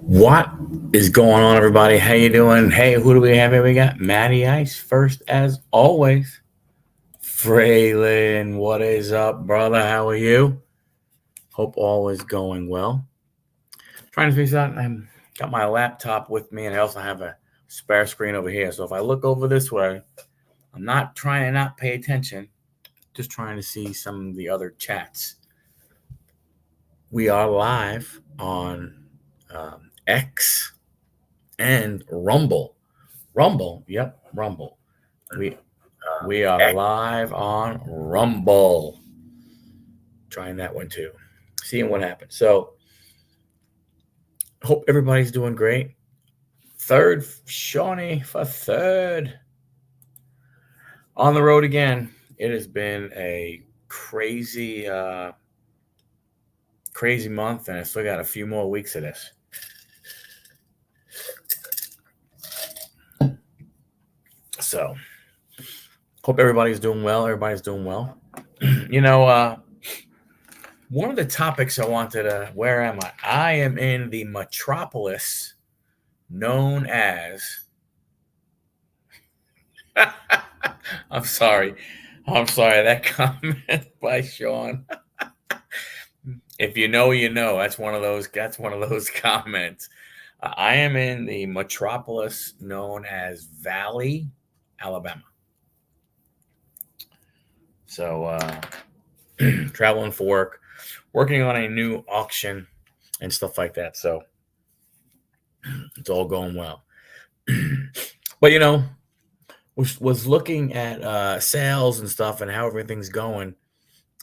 What is going on, everybody? How you doing? Hey, who do we have here? We got Matty Ice first, as always. Fraylin, what is up, brother? How are you? Hope all is going well. Trying to figure out. I got my laptop with me, and I also have a spare screen over here. So if I look over this way, I'm not trying to not pay attention. Just trying to see some of the other chats. We are live on X and Rumble. Rumble, yep, Rumble. We we are live on Rumble. Trying that one too. Seeing what happens. So hope everybody's doing great. Third, Shawnee for third. On the road again. It has been a crazy crazy month, and I still got a few more weeks of this. So hope everybody's doing well. Everybody's doing well. One of the topics I wanted to, where am I? I am in the metropolis known as, I'm sorry, that comment by Sean. If you know, you know. That's one of those comments. I am in the metropolis known as Valley, Alabama. So, traveling for work, working on a new auction and stuff like that. So, it's all going well. But was looking at sales and stuff and how everything's going,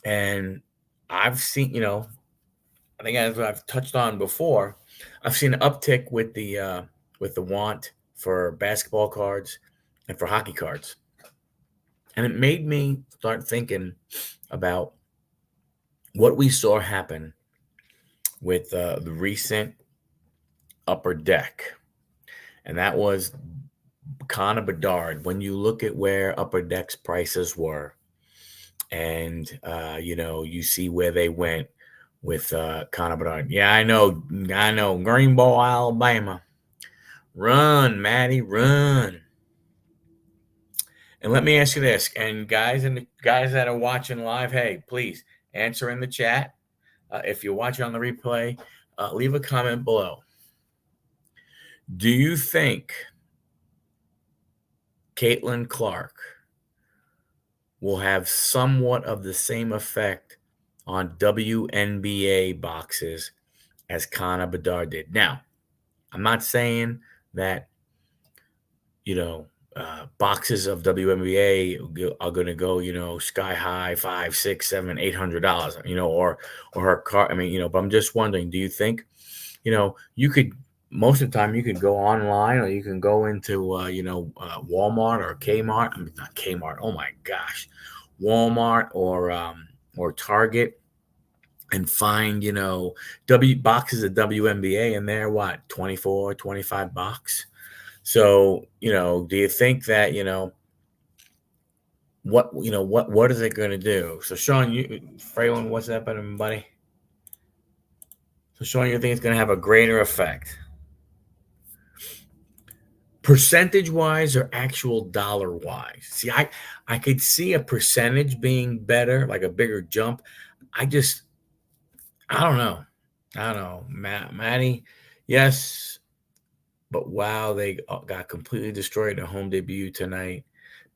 and I've seen, I think as I've touched on before, I've seen an uptick with the want for basketball cards and for hockey cards, and it made me start thinking about what we saw happen with the recent Upper Deck, and that was Connor Bedard. When you look at where Upper Deck's prices were, and you see where they went with Connor Bedard. Yeah, I know, Greenbow, Alabama. Run, Maddie, run. And let me ask you this, and guys that are watching live, hey, please answer in the chat. If you're watching on the replay, leave a comment below. Do you think Caitlin Clark will have somewhat of the same effect on WNBA boxes as Connor Bedard did? Now, I'm not saying that, boxes of WNBA are going to go, sky high, $500, $600, $700, $800, or her car. I mean, but I'm just wondering, do you think, you could, most of the time you could go online, or you can go into, Walmart or Kmart. I mean, not Kmart. Oh my gosh. Walmart or Target, and find, boxes of WNBA, and they're what, 24, 25 bucks. So, do you think that, what is it going to do? So Sean, Fraylin, what's up, buddy? So Sean, you think it's going to have a greater effect? Percentage wise or actual dollar wise? See, I could see a percentage being better, like a bigger jump. I don't know. Maddie, yes, but wow, they got completely destroyed in a home debut tonight.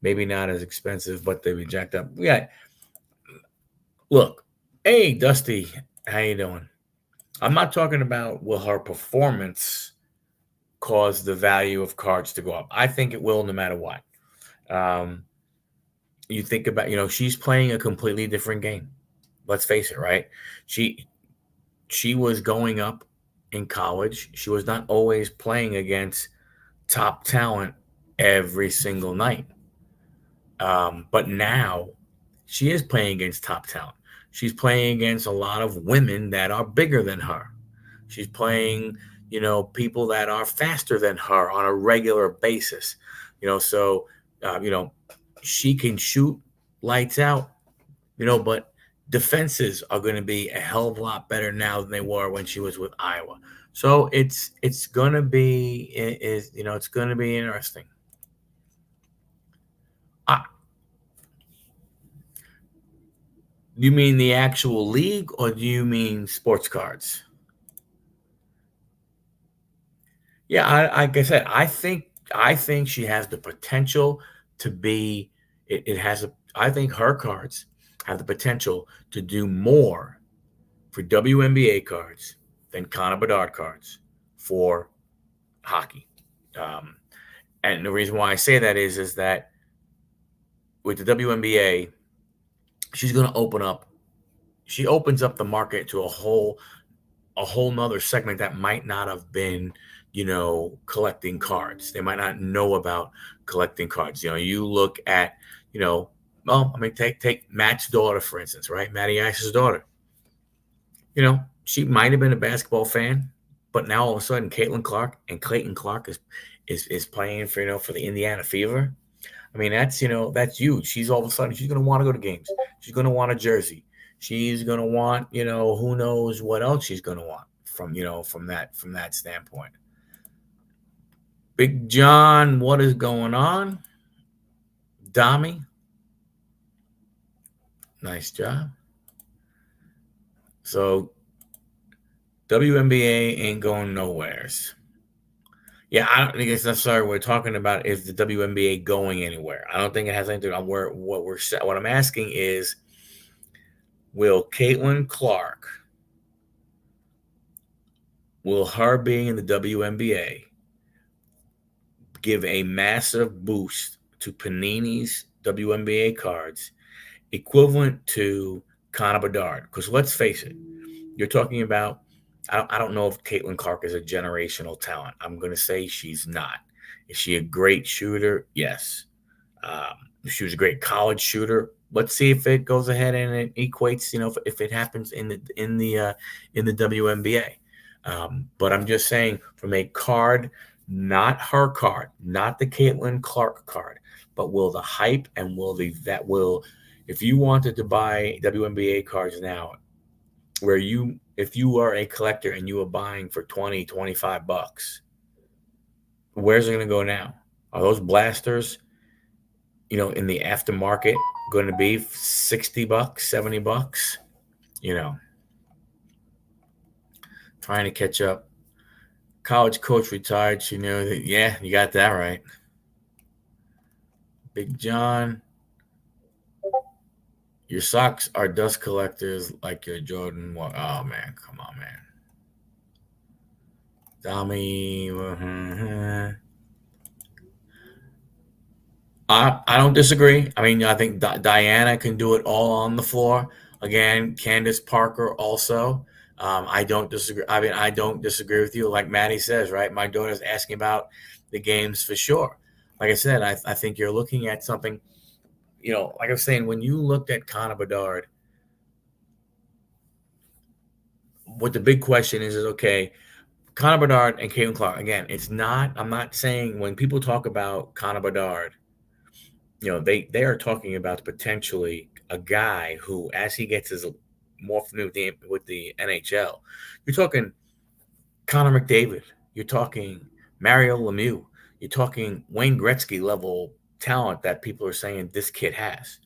Maybe not as expensive, but they been jacked up. Yeah. Look, hey, Dusty, how you doing? I'm not talking about will her performance cause the value of cards to go up. I think it will, no matter what. You think about, she's playing a completely different game. Let's face it, right? She was going up in college. She was not always playing against top talent every single night. But now she is playing against top talent. She's playing against a lot of women that are bigger than her. She's playing, people that are faster than her on a regular basis. So she can shoot lights out, but defenses are going to be a hell of a lot better now than they were when she was with Iowa. So it's going to be it's going to be interesting. Uh, do you mean the actual league, or do you mean sports cards? Yeah, like I said, I think she has the potential to be. It has a. I think her cards have the potential to do more for WNBA cards than Connor Bedard cards for hockey. Um, and the reason why I say that is that with the WNBA, she's going to open up. She opens up the market to a whole nother segment that might not have been, collecting cards. They might not know about collecting cards. You look at, you know, well, I mean, take Matt's daughter, for instance, right? Matty Ice's daughter. She might have been a basketball fan, but now all of a sudden, Clayton Clark is playing for the Indiana Fever. I mean, that's huge. She's all of a sudden she's gonna want to go to games. She's gonna want a jersey. She's gonna want, who knows what else she's gonna want from that standpoint. Big John, what is going on? Dami, nice job. So WNBA ain't going nowheres. Yeah, I don't think it's necessarily we're talking about is the WNBA going anywhere. I don't think it has anything to do with what I'm asking is, will Caitlin Clark, will her being in the WNBA give a massive boost to Panini's WNBA cards equivalent to Connor Bedard? Because let's face it, you're talking about, I don't know if Caitlin Clark is a generational talent. I'm going to say she's not. Is she a great shooter? Yes. She was a great college shooter. Let's see if it goes ahead and it equates. If it happens in the WNBA. But I'm just saying, from a card, not her card, not the Caitlin Clark card, but will the hype and if you wanted to buy WNBA cards now, if you are a collector and you are buying for 20, $25, where's it going to go now? Are those blasters, in the aftermarket going to be $60, $70? Trying to catch up. College coach retired. Yeah, you got that right. Big John, your socks are dust collectors like your Jordan. Oh man, come on, man. Dami. I don't disagree. I mean, I think Diana can do it all on the floor. Again, Candace Parker also. I don't disagree. I mean, I don't disagree with you. Like Maddie says, right? My daughter's asking about the games for sure. Like I said, I think you're looking at something. Like I was saying, when you looked at Connor Bedard, what the big question is okay, Connor Bedard and Caitlin Clark. Again, I'm not saying when people talk about Connor Bedard, they are talking about potentially a guy who, as he gets his more familiar with the NHL, you're talking Connor McDavid, you're talking Mario Lemieux, you're talking Wayne Gretzky level talent that people are saying this kid has.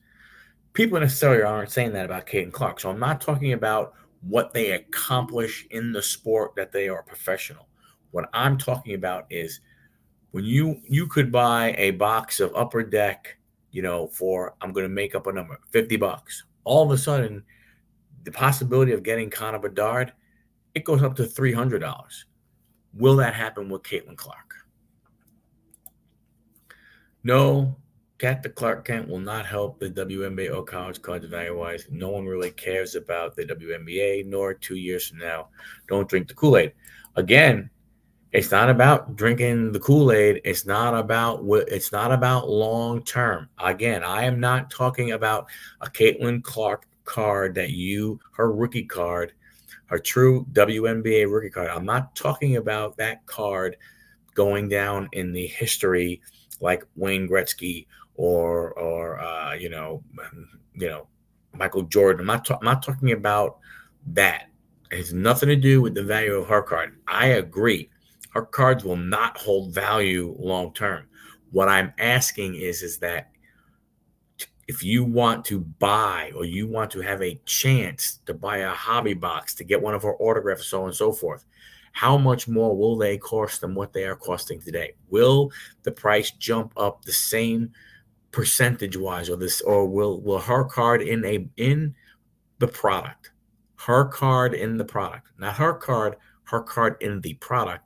People necessarily aren't saying that about Caitlin Clark. So I'm not talking about what they accomplish in the sport that they are professional. What I'm talking about is when you could buy a box of Upper Deck, for, I'm going to make up a number, $50. All of a sudden, the possibility of getting Connor Bedard, it goes up to $300. Will that happen with Caitlin Clark? No, Cat the Clark Kent will not help the WNBA or college cards value-wise. No one really cares about the WNBA, nor 2 years from now. Don't drink the Kool-Aid. Again, it's not about drinking the Kool-Aid. It's not about long term. Again, I am not talking about a Caitlin Clark card her rookie card, her true WNBA rookie card. I'm not talking about that card going down in the history like Wayne Gretzky or Michael Jordan. I'm not talking about that. It has nothing to do with the value of her card. I agree. Her cards will not hold value long term. What I'm asking is that if you want to buy or you want to have a chance to buy a hobby box to get one of her autographs, so on and so forth, how much more will they cost than what they are costing today? Will the price jump up the same percentage wise, or will her card in the product, her card in the product, not her card in the product,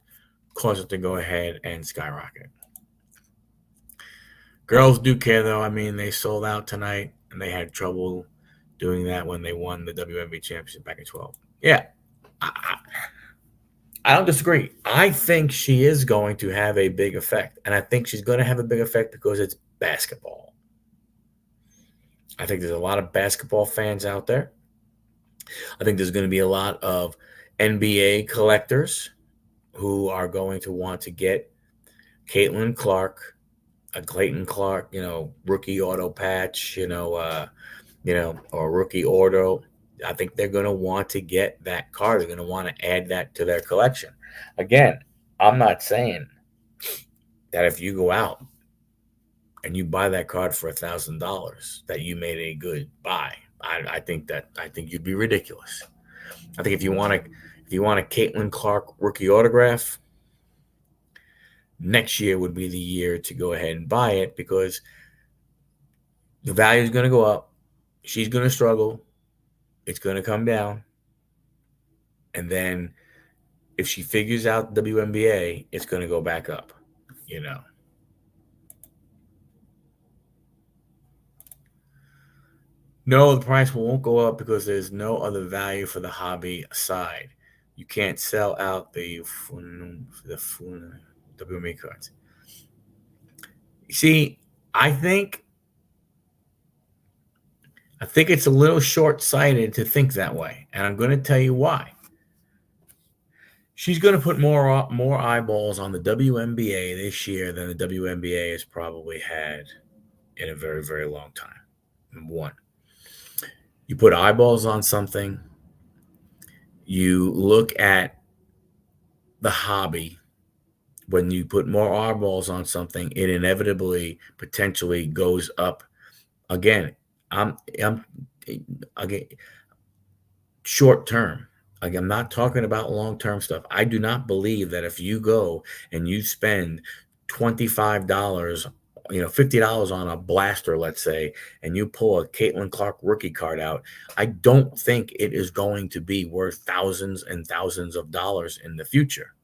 cause it to go ahead and skyrocket? Girls do care though. I mean, they sold out tonight, and they had trouble doing that when they won the WNBA championship back in 12. Yeah, I, I don't disagree. I think she is going to have a big effect, and I think she's going to have a big effect because it's basketball. I think there's a lot of basketball fans out there. I think there's going to be a lot of NBA collectors who are going to want to get Caitlin Clark, a Clayton Clark, rookie auto patch, or rookie auto. I think they're going to want to get that card. They're going to want to add that to their collection. Again, I'm not saying that if you go out and you buy that card for $1,000 that you made a good buy. I think you'd be ridiculous. I think if you want a Caitlin Clark rookie autograph, next year would be the year to go ahead and buy it, because the value is going to go up. She's going to struggle. It's going to come down. And then if she figures out the WNBA, it's going to go back up, No, the price won't go up because there's no other value for the hobby aside. You can't sell out the WNBA cards. See, I think it's a little short-sighted to think that way, and I'm going to tell you why. She's going to put more eyeballs on the WNBA this year than the WNBA has probably had in a very, very long time. Number one, you put eyeballs on something, you look at the hobby. When you put more eyeballs on something, it inevitably, potentially goes up. Again, I'm again, short term. Like, I'm not talking about long term stuff. I do not believe that if you go and you spend $25, $50 on a blaster, let's say, and you pull a Caitlin Clark rookie card out, I don't think it is going to be worth thousands and thousands of dollars in the future.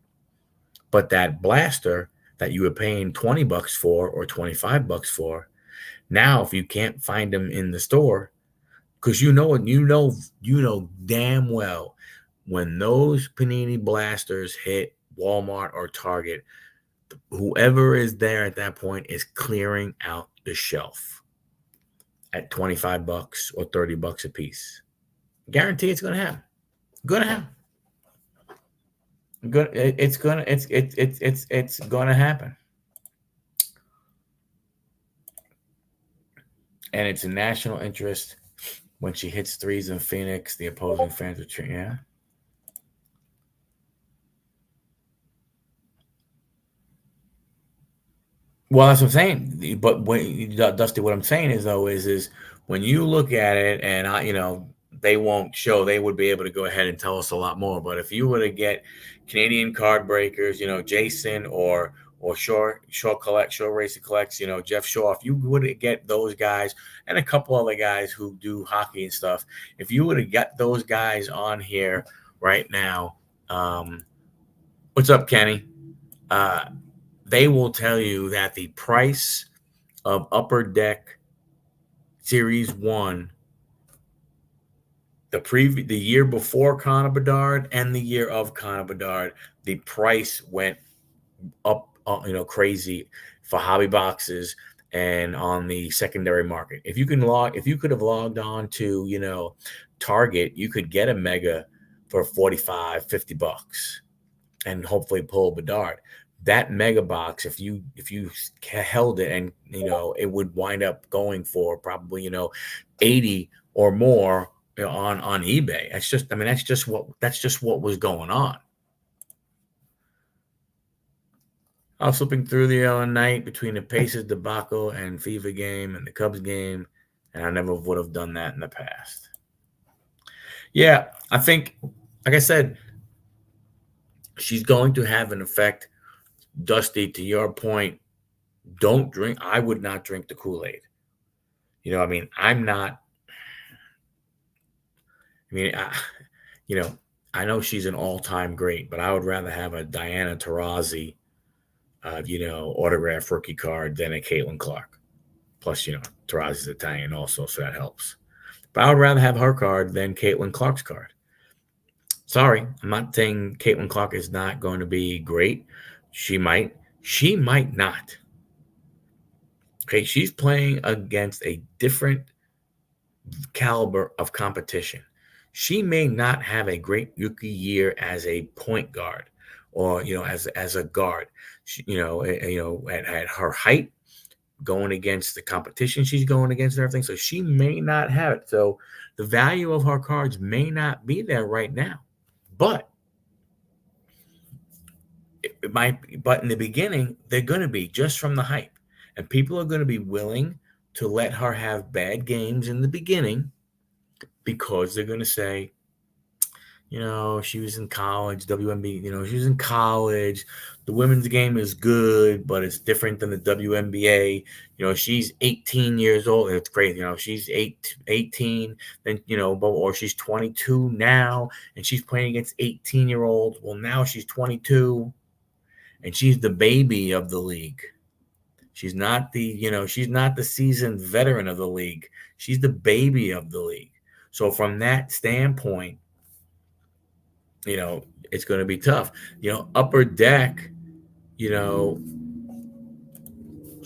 But that blaster that you were paying $20 for or $25 for, now if you can't find them in the store, because you know damn well when those Panini blasters hit Walmart or Target, whoever is there at that point is clearing out the shelf at $25 or $30 a piece. Guarantee it's going to happen. Going to happen. It's going to happen. And it's a national interest. When she hits threes in Phoenix, the opposing fans are cheering. Yeah. Well, that's what I'm saying. But Dusty, what I'm saying is when you look at it, and they won't show. They would be able to go ahead and tell us a lot more. But if you were to get Canadian card breakers, Jason or Shaw Racing Collects, Jeff Shaw, if you would to get those guys and a couple other guys who do hockey and stuff, if you would have got those guys on here right now, what's up, Kenny? They will tell you that the price of Upper Deck Series 1, the year before Connor Bedard and the year of Connor Bedard, the price went up, crazy for hobby boxes and on the secondary market. If you could have logged on to, Target, you could get a mega for $45, $50 and hopefully pull Bedard. That mega box, if you held it, and it would wind up going for probably $80 or more on eBay. That's just what was going on. I was flipping through the other night between the Pacers debacle and Fever game and the Cubs game, and I never would have done that in the past. Yeah, I think, like I said, she's going to have an effect. Dusty, to your point, don't drink. I would not drink the Kool-Aid. I'm not. I mean, I know she's an all-time great, but I would rather have a Diana Taurasi, autographed rookie card than a Caitlin Clark. Plus, Taurasi's Italian also, so that helps. But I would rather have her card than Caitlin Clark's card. Sorry, I'm not saying Caitlin Clark is not going to be great. She might not. Okay, she's playing against a different caliber of competition. She may not have a great rookie year as a point guard or as a guard. At her height, going against the competition she's going against and everything. So she may not have it. So the value of her cards may not be there right now. But it might be, but in the beginning, they're going to be just from the hype. And people are going to be willing to let her have bad games in the beginning because they're going to say, she was in college, WNBA, she was in college. The women's game is good, but it's different than the WNBA. She's 18 years old. It's crazy. She's 18, then, or she's 22 now, and she's playing against 18-year-olds. Well, now she's 22, and she's the baby of the league. She's not she's not the seasoned veteran of the league. She's the baby of the league. So from that standpoint, it's going to be tough. Upper Deck,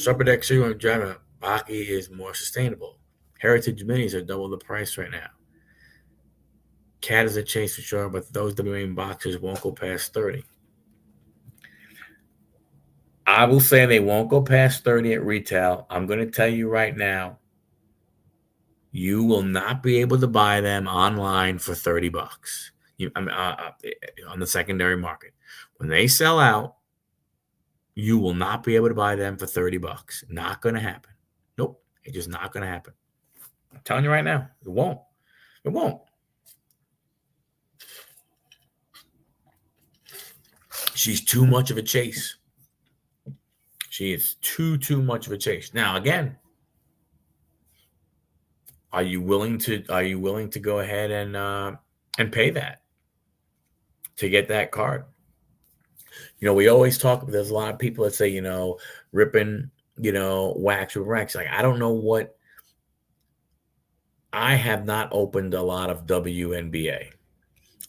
Upper Deck Sugar and Java Baki is more sustainable. Heritage Minis are double the price right now. Cat is a chase for sure, but those WM boxes won't go past 30. I will say they won't go past 30 at retail. I'm going to tell you right now, you will not be able to buy them online for $30 on the secondary market. When they sell out, you will not be able to buy them for $30. Not going to happen. Nope. It's just not going to happen. I'm telling you right now, it won't. It won't. She's too much of a chase. She is too much of a chase. Now, again, are you willing to go ahead and pay that to get that card? We always talk. There's a lot of people that say, ripping, wax with wax. Like, I don't know what. I have not opened a lot of WNBA.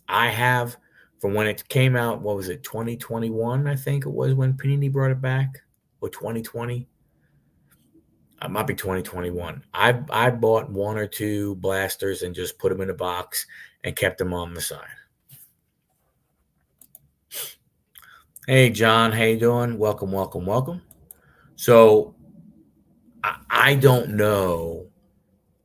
I have, from when it came out, what was it, 2021, I think it was when Panini brought it back, or 2020. It might be 2021. I bought one or two blasters and just put them in a box and kept them on the side. Hey, John, how you doing? Welcome. So I don't know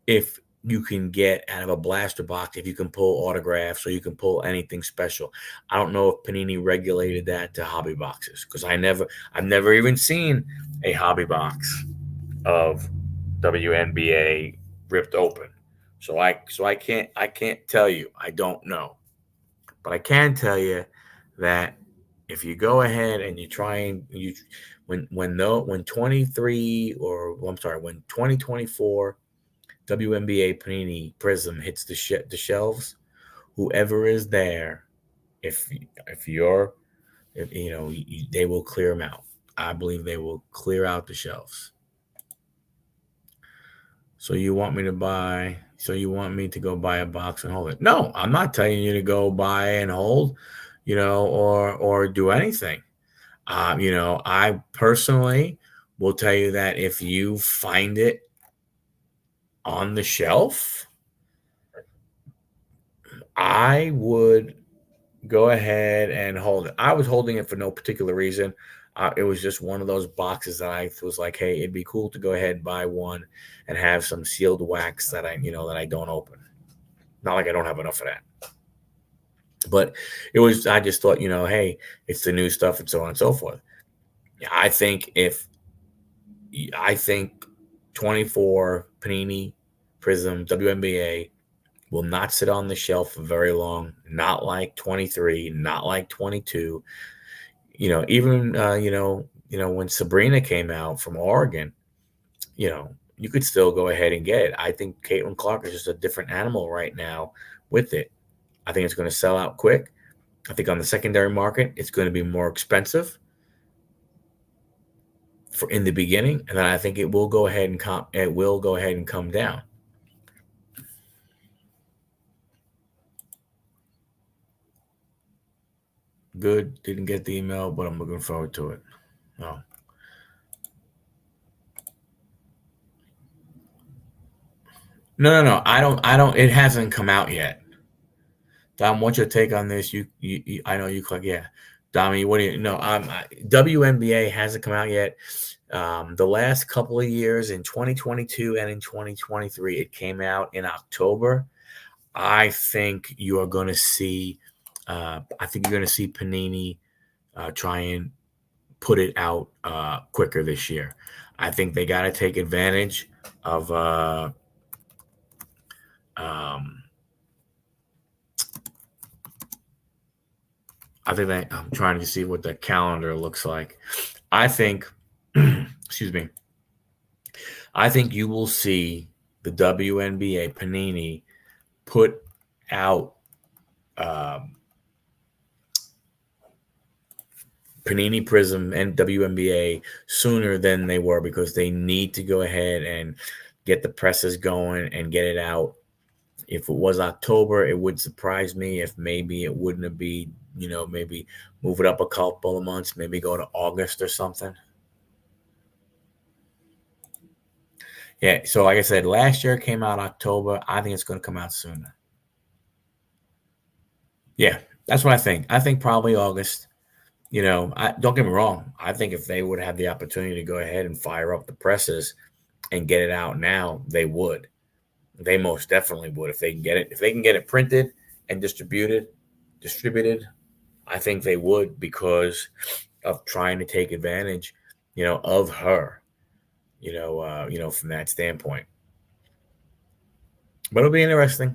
if you can get out of a blaster box, if you can pull autographs or you can pull anything special. I don't know if Panini regulated that to hobby boxes, because I've never even seen a hobby box of WNBA ripped open. So I can't tell you. I don't know. But I can tell you that if you go ahead and you try and when 2024 WNBA Panini Prism hits the shelves, whoever is there, they will clear them out. I believe they will clear out the shelves. So you want me to go buy a box and hold it? No, I'm not telling you to go buy and hold, or do anything. I personally will tell you that if you find it on the shelf, I would go ahead and hold it. I was holding it for no particular reason. It was just one of those boxes that I was like, hey, it'd be cool to go ahead and buy one and have some sealed wax that I don't open. Not like I don't have enough of that, but I just thought, hey, it's the new stuff and so on and so forth. Yeah, I think 24 Panini Prism WNBA will not sit on the shelf for very long. Not like 23, not like 22. Even when Sabrina came out from Oregon, you could still go ahead and get it. I think Caitlin Clark is just a different animal right now with it. I think it's going to sell out quick. I think on the secondary market, it's going to be more expensive for in the beginning, and then I think it will go ahead and come down. Good. Didn't get the email, but I'm looking forward to it. No. No. I don't. It hasn't come out yet. Dom, what's your take on this? I know you click. Yeah, Dami, what do you know? WNBA hasn't come out yet. The last couple of years in 2022 and in 2023, it came out in October. I think you are going to see. I think you're going to see Panini try and put it out quicker this year. I think they got to take advantage of. Um, I think that I'm trying to see what the calendar looks like. I think, excuse me, I think you will see the WNBA Panini put out Panini Prism and WNBA sooner than they were because they need to go ahead and get the presses going and get it out. If it was October, it would surprise me if maybe it wouldn't be, maybe move it up a couple of months, maybe go to August or something. Yeah, so like I said, last year it came out October. I think it's going to come out sooner. Yeah, that's what I think. I think probably August. Don't get me wrong. I think if they would have the opportunity to go ahead and fire up the presses and get it out now, they would. They most definitely would if they can get it. If they can get it printed and distributed, I think they would because of trying to take advantage, of her, from that standpoint. But it'll be interesting.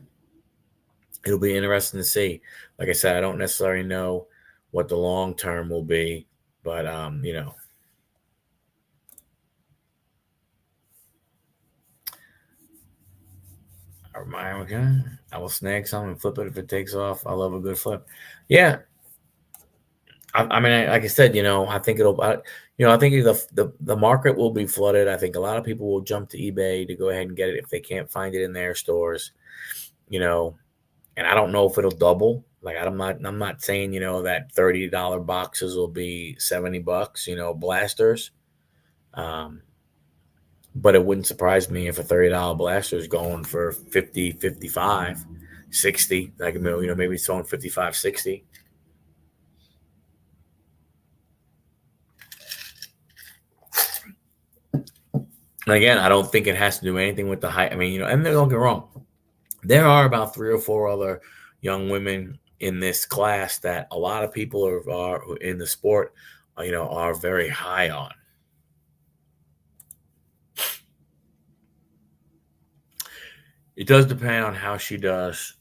It'll be interesting to see. Like I said, I don't necessarily know what the long term will be, but I will snag some and flip it if it takes off. I love a good flip. Yeah, I mean, like I said, I think I think the market will be flooded. I think a lot of people will jump to eBay to go ahead and get it if they can't find it in their stores. And I don't know if it'll double. Like I'm not saying that $30 boxes will be $70. Blasters. Um, but it wouldn't surprise me if a $30 blaster is going for 50, 55, 60. Like maybe it's going 55, 60. And again, I don't think it has to do anything with the height. I mean, and don't get wrong. There are about 3 or 4 other young women in this class that a lot of people are in the sport, are very high on. It does depend on how she does.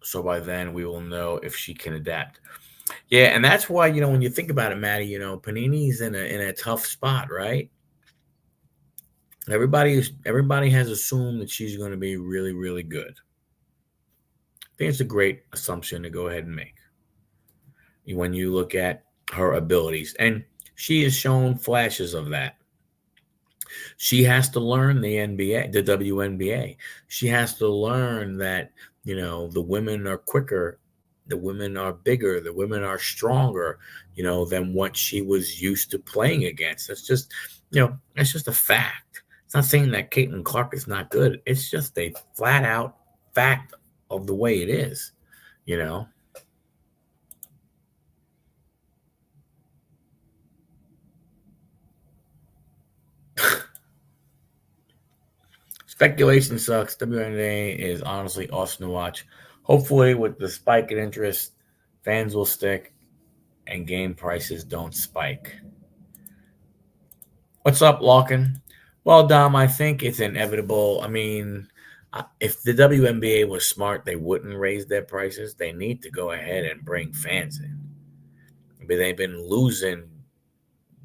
So by then we will know if she can adapt. Yeah, and that's why, when you think about it, Maddie, Panini's in a tough spot, right? Everybody has assumed that she's going to be really, really good. I think it's a great assumption to go ahead and make when you look at her abilities. And she has shown flashes of that. She has to learn the NBA, the WNBA. She has to learn that, the women are quicker, the women are bigger, the women are stronger, than what she was used to playing against. That's just, that's just a fact. It's not saying that Caitlin Clark is not good. It's just a flat out fact of the way it is, you know. Speculation sucks. WNBA is honestly awesome to watch. Hopefully, with the spike in interest, fans will stick and game prices don't spike. What's up, Lawkin? Well, Dom, I think it's inevitable. I mean, if the WNBA was smart, they wouldn't raise their prices. They need to go ahead and bring fans in. But they've been losing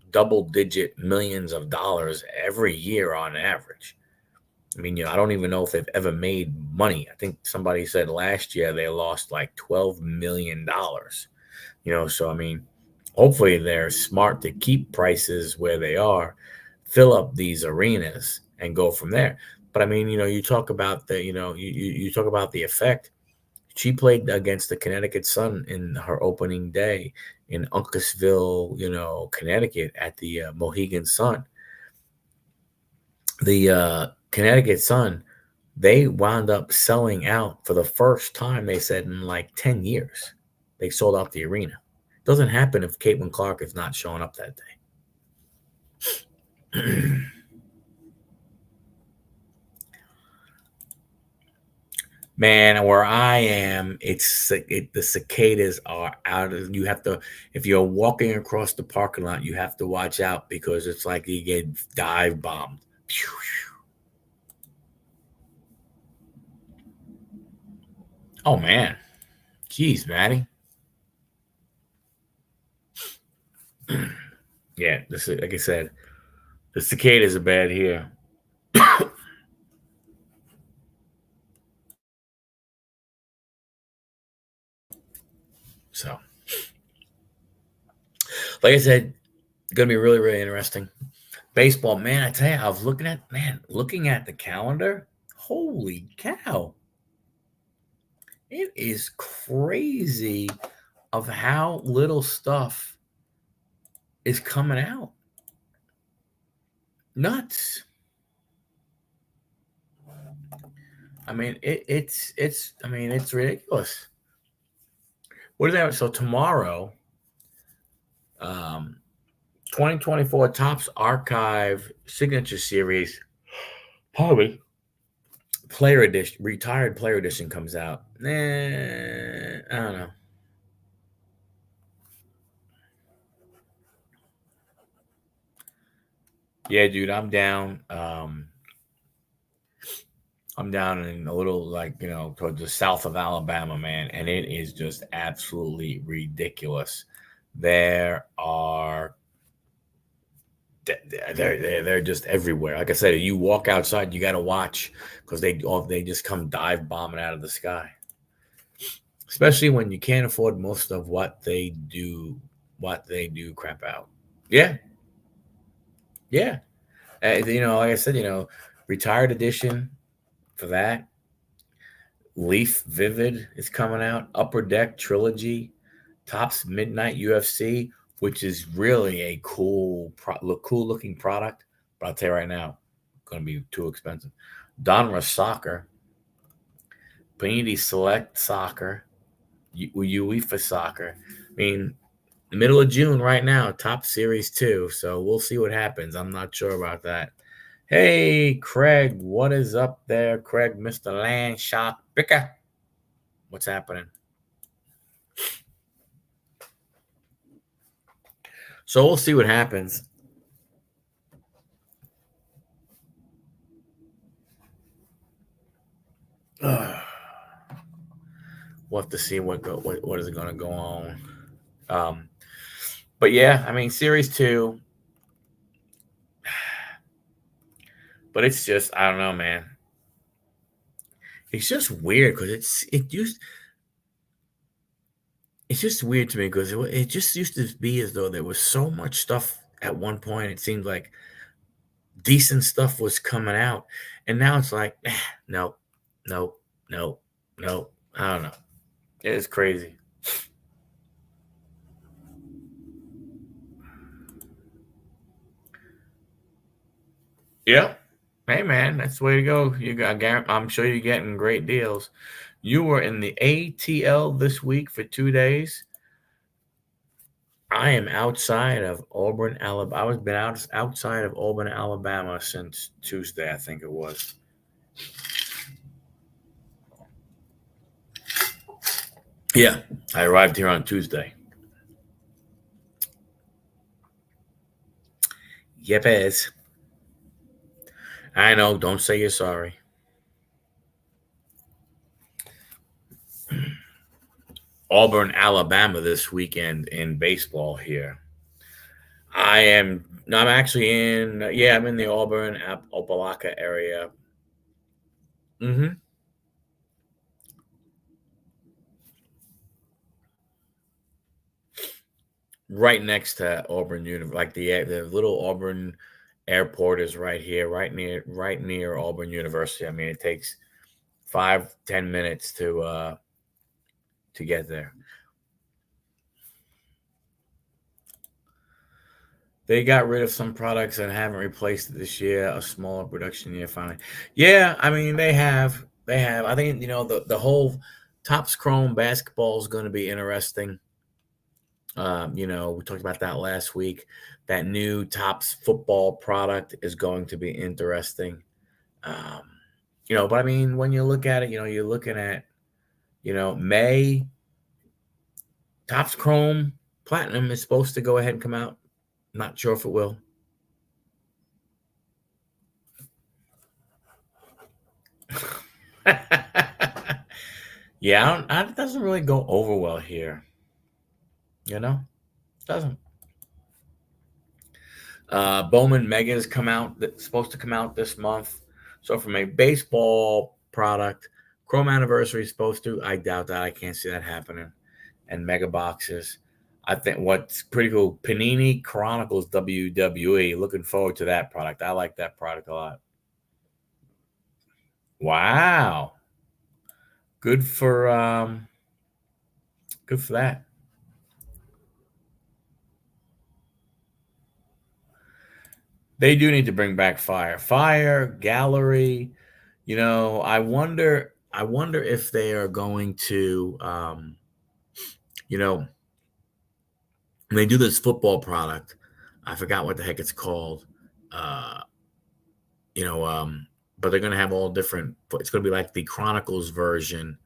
double-digit millions of dollars every year on average. I mean, I don't even know if they've ever made money. I think somebody said last year they lost like $12 million. So I mean, hopefully they're smart to keep prices where they are, fill up these arenas, and go from there. But I mean, you talk about you talk about the effect. She played against the Connecticut Sun in her opening day in Uncasville, Connecticut at the Mohegan Sun. The Connecticut Sun, they wound up selling out for the first time, they said, in like 10 years. They sold out the arena. It doesn't happen if Caitlin Clark is not showing up that day. Man, where I am, the cicadas are out of. You have to, if you're walking across the parking lot, you have to watch out because it's like you get dive bombed. Oh man, jeez, Maddie. Yeah, this is, like I said, the cicadas are bad here. So, like I said, gonna be really, really interesting. Baseball, man, I tell you, I was looking at the calendar. Holy cow. It is crazy of how little stuff is coming out. Nuts. I mean, it's ridiculous. What is that? So tomorrow, um, 2024 Topps Archive Signature Series, probably player edition, retired player edition comes out. I don't know. Yeah, dude, I'm down. I'm down in a little towards the south of Alabama, man, and it is just absolutely ridiculous. There are they're just everywhere. Like I said, you walk outside, you got to watch because they just come dive bombing out of the sky. Especially when you can't afford most of what they do crap out. Yeah, yeah. Like I said, retired edition for that. Leaf Vivid is coming out. Upper Deck Trilogy, Topps Midnight UFC, which is really a cool looking product. But I'll tell you right now, going to be too expensive. Donruss Soccer, Panini Select Soccer, UEFA Soccer. I mean, middle of June right now, Top Series 2. So we'll see what happens. I'm not sure about that. Hey, Craig, what is up there? Craig, Mr. Landshark Picker. What's happening? So we'll see what happens. We'll have to see what is going to go on. But yeah, I mean, Series 2. But it's just, I don't know, man. It's just weird because it's just weird to me because it just used to be as though there was so much stuff at one point. It seemed like decent stuff was coming out, and now it's like, no, no, no, no. I don't know. It's crazy. Yep. Hey man, that's the way to go. I'm sure you're getting great deals. You were in the ATL this week for 2 days. I am outside of Auburn, Alabama. I was been outside of Auburn, Alabama since Tuesday, I think it was. Yeah, I arrived here on Tuesday. Yep, as I know. Don't say you're sorry. Auburn, Alabama this weekend in baseball here. I am. No, I'm actually in. Yeah, I'm in the Auburn, Opelika area. Hmm. Right next to Auburn University, like the little Auburn airport is right here, right near Auburn University. I mean, it takes 5-10 minutes to get there. They got rid of some products and haven't replaced it this year. A smaller production year finally. Yeah, I mean they have. They have. I think the whole Topps Chrome basketball is going to be interesting. We talked about that last week. That new Topps football product is going to be interesting. Um, but I mean, when you look at it, you're looking at, May Topps Chrome Platinum is supposed to go ahead and come out. Not sure if it will. Yeah, it doesn't really go over well here. Doesn't. Bowman Megas come out. That's supposed to come out this month. So from a baseball product, Chrome Anniversary is supposed to. I doubt that. I can't see that happening. And mega boxes. I think what's pretty cool. Panini Chronicles WWE. Looking forward to that product. I like that product a lot. Wow. Good for good for that. They do need to bring back Fire Gallery. I wonder if they are going to you know, when they do this football product, I forgot what the heck it's called. Uh, you know, but they're gonna have all different. It's gonna be like the Chronicles version.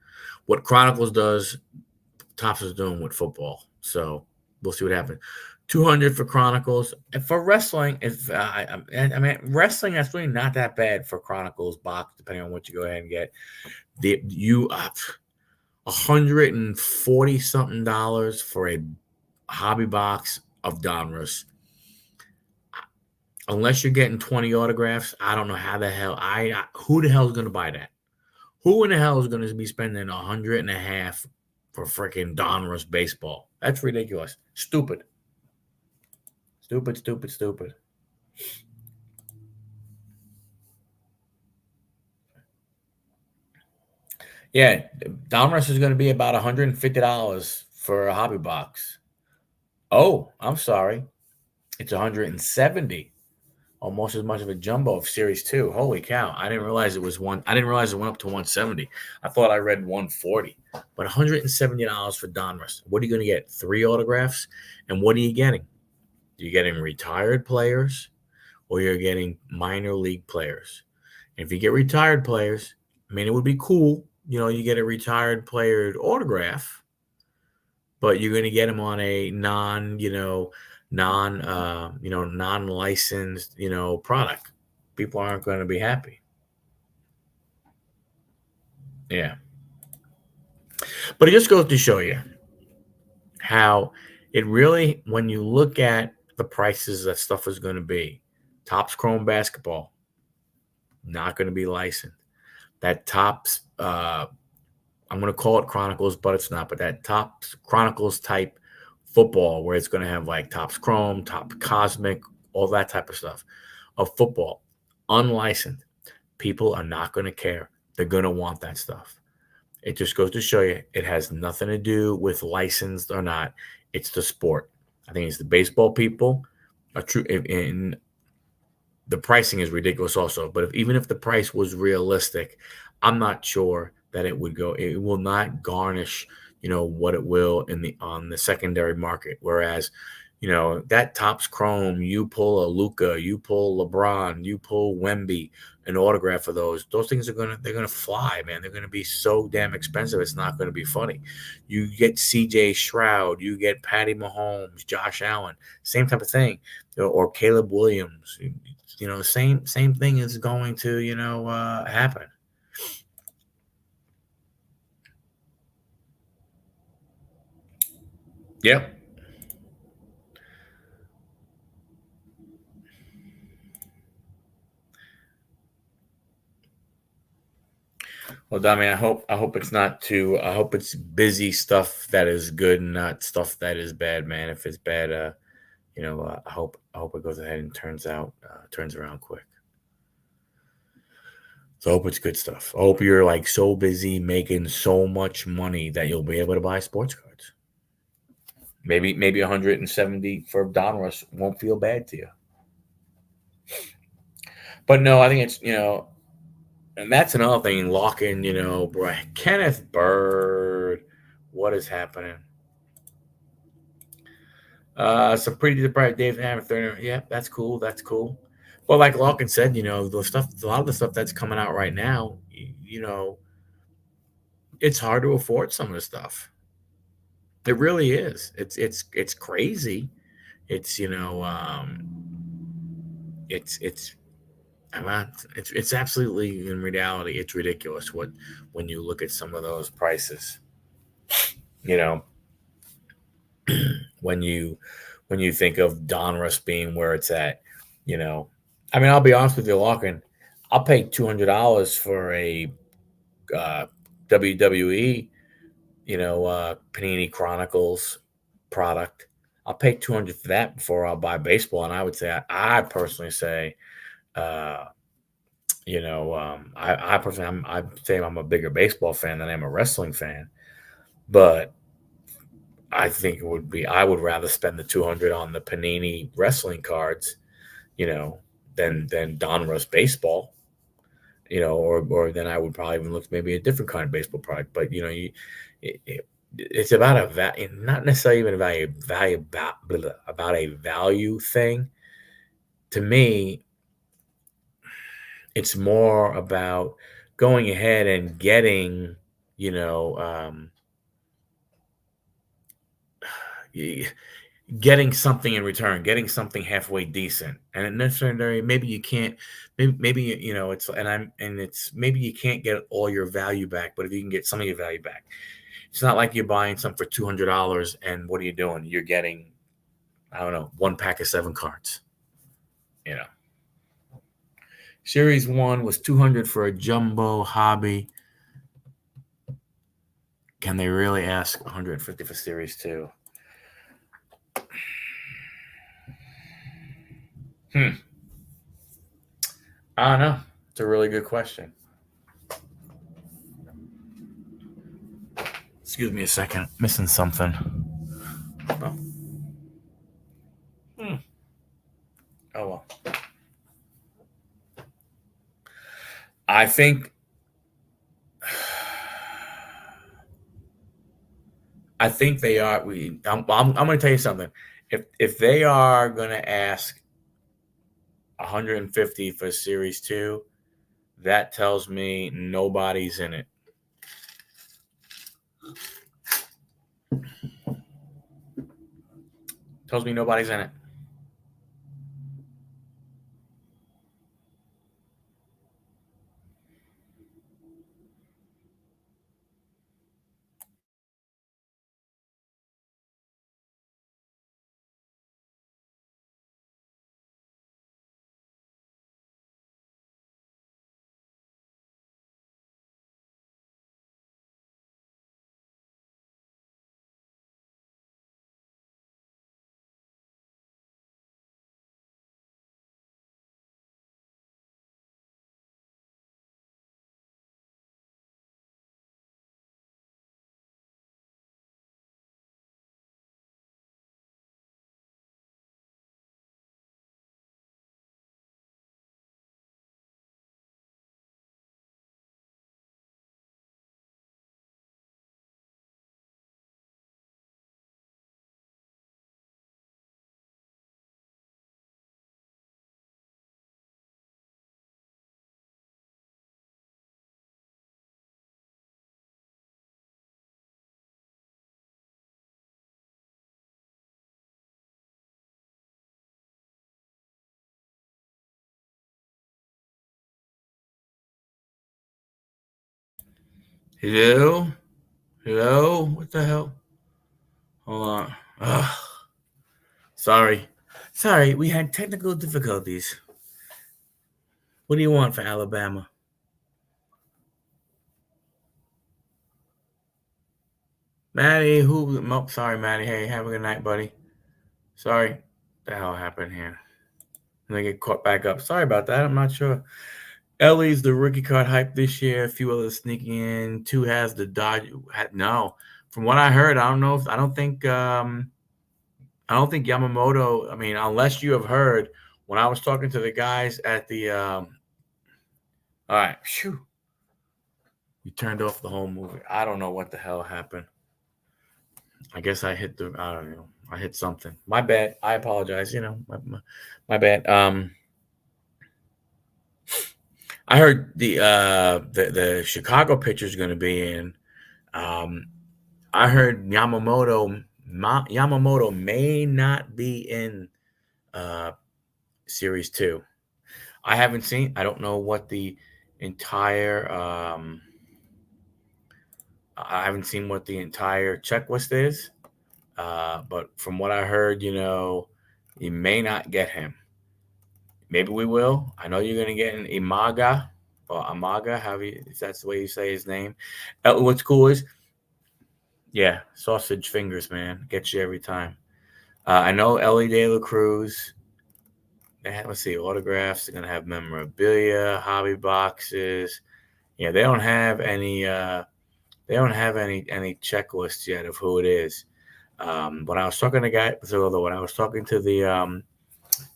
What Chronicles does, Tops is doing with football. So we'll see what happens. 200 for Chronicles. And for wrestling, if I mean wrestling, that's really not that bad for Chronicles box, depending on what you go ahead and get. You 140 something dollars for a hobby box of Donruss. Unless you're getting 20 autographs, I don't know how the hell who the hell is going to buy that? Who in the hell is going to be spending 100 and a half for freaking Donruss baseball? That's ridiculous. Stupid. Stupid, stupid, stupid. Yeah, Donruss is going to be about $150 for a hobby box. Oh, I'm sorry. It's 170. Almost as much of a jumbo of Series 2. Holy cow. I didn't realize it was one. I didn't realize it went up to 170. I thought I read 140. But $170 for Donruss. What are you going to get? 3 autographs? And what are you getting? You're getting retired players or you're getting minor league players. And if you get retired players, I mean, it would be cool. You get a retired player autograph, but you're going to get them on a non-licensed, product. People aren't going to be happy. Yeah. But it just goes to show you how it really, when you look at the prices that stuff is going to be, Topps Chrome basketball, not going to be licensed. That Topps, I'm going to call it Chronicles, but it's not. But that Topps Chronicles type football, where it's going to have like Topps Chrome, Top Cosmic, all that type of stuff of football, unlicensed, people are not going to care. They're going to want that stuff. It just goes to show you it has nothing to do with licensed or not. It's the sport. I think it's the baseball people are true. And the pricing is ridiculous also. But even if the price was realistic, I'm not sure that it would go. It will not garnish, what it will on the secondary market. Whereas, That Topps Chrome, you pull a Luca, you pull LeBron, you pull Wemby, an autograph of those things they're gonna fly, man. They're gonna be so damn expensive. It's not gonna be funny. You get CJ Stroud, you get Patty Mahomes, Josh Allen, same type of thing, or Caleb Williams. Same thing is going to happen. Yep. Well, I mean, I hope it's not too. I hope it's busy stuff that is good, and not stuff that is bad, man. If it's bad, I hope it goes ahead and turns around quick. So I hope it's good stuff. I hope you're like so busy making so much money that you'll be able to buy sports cards. Maybe 170 for Donruss won't feel bad to you. But no, I think it's and that's another thing. Locking, Kenneth Bird. What is happening? Some pretty deprived Dave Hammer. Yeah, that's cool. That's cool. But like Larkin said, a lot of the stuff that's coming out right now, it's hard to afford some of the stuff. It really is. It's crazy. It's it's it's absolutely, in reality, it's ridiculous when you look at some of those prices. You know, when you think of Donruss being where it's at, you know. I mean, I'll be honest with you, Larkin. I'll pay $200 for a uh, WWE, Panini Chronicles product. I'll pay 200 for that before I'll buy baseball. And I would say, I personally say, uh, I personally, I say I'm a bigger baseball fan than I'm a wrestling fan. But I think I would rather spend the 200 on the Panini wrestling cards, you know, than Donruss baseball, or then I would probably even look maybe a different kind of baseball product. But it's about not necessarily even about a value thing. To me, it's more about going ahead and getting, you know, y- getting something in return, getting something halfway decent. And it necessarily, maybe you can't, maybe it's maybe you can't get all your value back, but if you can get some of your value back, it's not like you're buying something for $200 and what are you doing? You're getting, I don't know, one pack of 7 cards. You know, Series One was 200 for a jumbo hobby. Can they really ask 150 for Series Two? Hmm. I don't know. It's a really good question. Excuse me a second. Missing something. Oh. Hmm. Oh well. I think. I think they are. I'm going to tell you something. If they are going to ask 150 for Series Two, that tells me nobody's in it. Tells me nobody's in it. Hello? Hello? What the hell? Hold on. Ugh. Sorry. Sorry, we had technical difficulties. What do you want for Alabama? Maddie, who? Oh, sorry, Maddie. Hey, have a good night, buddy. Sorry. What the hell happened here? And they get caught back up. Sorry about that. I'm not sure. Ellie's the rookie card hype this year. A few others sneaking in. Two has the Dodge. No, from what I heard, I don't know. If, I don't think Yamamoto. I mean, unless you have heard when I was talking to the guys at the. All right, phew. You turned off the whole movie. I don't know what the hell happened. I guess I hit the. I don't know. I hit something. My bad. I apologize. My bad. I heard the Chicago pitcher is going to be in. Um, I heard Yamamoto may not be in uh, Series 2. I haven't seen. I don't know what the entire. I haven't seen what the entire checklist is. But from what I heard, you may not get him. Maybe we will. I know you're going to get an Imaga or Amaga, if that's the way you say his name. What's cool is, yeah, sausage fingers, man, gets you every time. I know Ellie De La Cruz. Let's see, autographs. They're gonna have memorabilia, hobby boxes. Yeah, they don't have any. They don't have any checklists yet of who it is. When I was talking to when I was talking to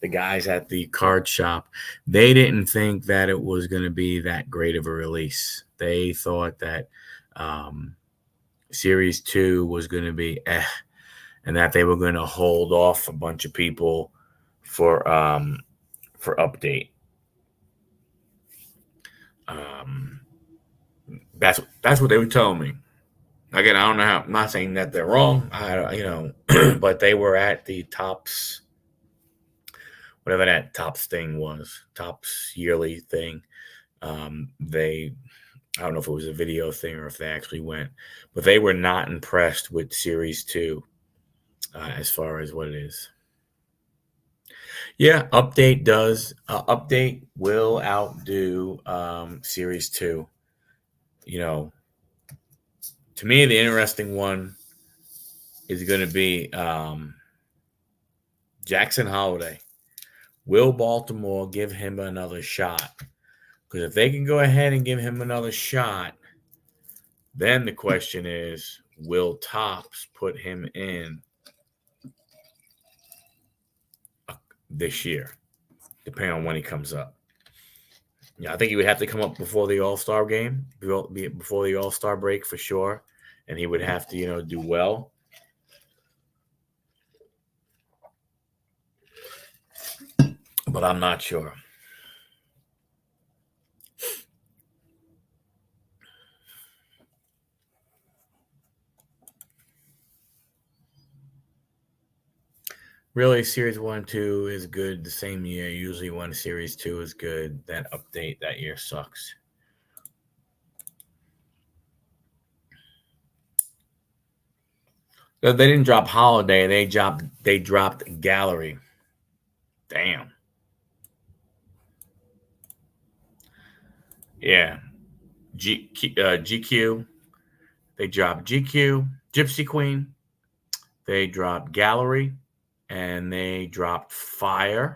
the guys at the card shop, they didn't think that it was going to be that great of a release. They thought that Series 2 was going to be and that they were going to hold off a bunch of people for update. That's what they were telling me. Again, I don't know how. I'm not saying that they're wrong. But they were at the Tops, whatever that Tops thing was, Tops yearly thing. I don't know if it was a video thing or if they actually went, but they were not impressed with Series 2 as far as what it is. Yeah, update will outdo Series 2. To me, the interesting one is going to be Jackson Holiday. Will Baltimore give him another shot? Because if they can go ahead and give him another shot, then the question is, will Topps put him in this year, depending on when he comes up? Yeah, I think he would have to come up before the All-Star game, before the All-Star break for sure, and he would have to, do well. But I'm not sure. Really, Series 1 2 is good the same year. Usually when Series 2 is good, that update that year sucks. They didn't drop Holiday. They dropped Gallery. Damn. Yeah. GQ. They dropped GQ. Gypsy Queen. They dropped Gallery. And they dropped Fire.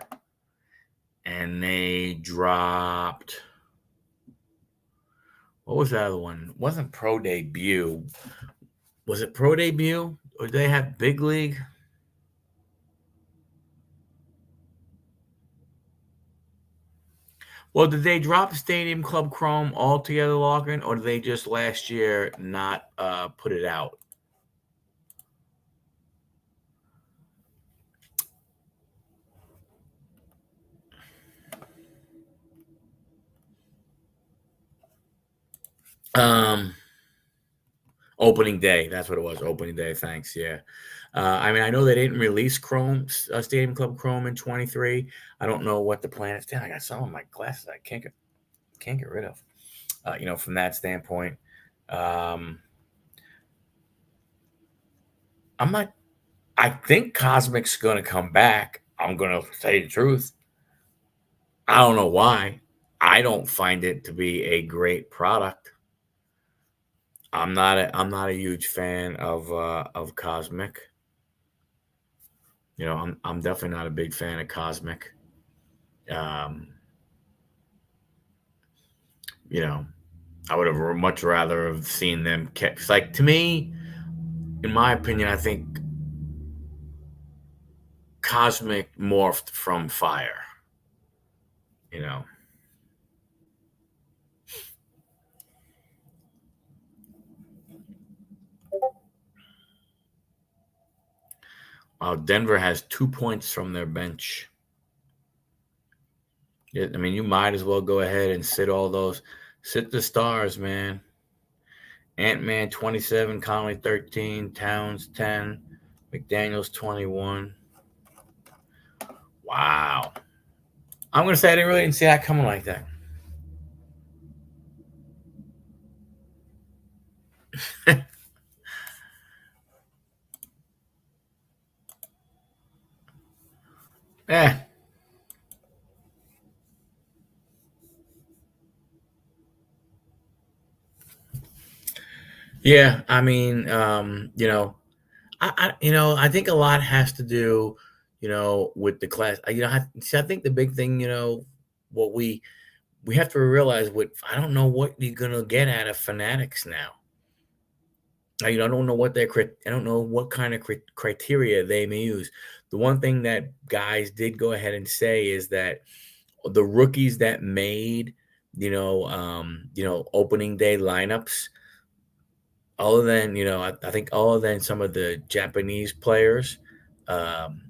And they dropped. What was the other one? It wasn't Pro Debut. Was it Pro Debut? Or did they have Big League? Well, did they drop Stadium Club Chrome altogether, Login, or did they just last year not put it out? Opening day. That's what it was. Opening day. Thanks. Yeah. I mean, I know they didn't release Stadium Club Chrome in 23. I don't know what the plan is. Damn, I got some of my glasses I can't get rid of. From that standpoint. Um, I'm not. I think Cosmic's going to come back. I'm going to say the truth. I don't know why. I don't find it to be a great product. I'm not a huge fan of Cosmic. I'm definitely not a big fan of Cosmic. Um, you know, I would have much rather have seen them kept. It's like to me, in my opinion, I think Cosmic morphed from Fire. You know, Denver has 2 points from their bench. Yeah, I mean, you might as well go ahead and sit all those, sit the stars, man. Ant-Man 27, Conley 13, Towns 10, McDaniels 21. Wow. I'm gonna say I didn't see that coming like that. Eh. Yeah, I mean, I think a lot has to do, with the class. I think the big thing, what we have to realize what I don't know what you're gonna get out of fanatics now. I don't know what I don't know what kind of criteria they may use. The one thing that guys did go ahead and say is that the rookies that made, opening day lineups, other than I think other than some of the Japanese players, um,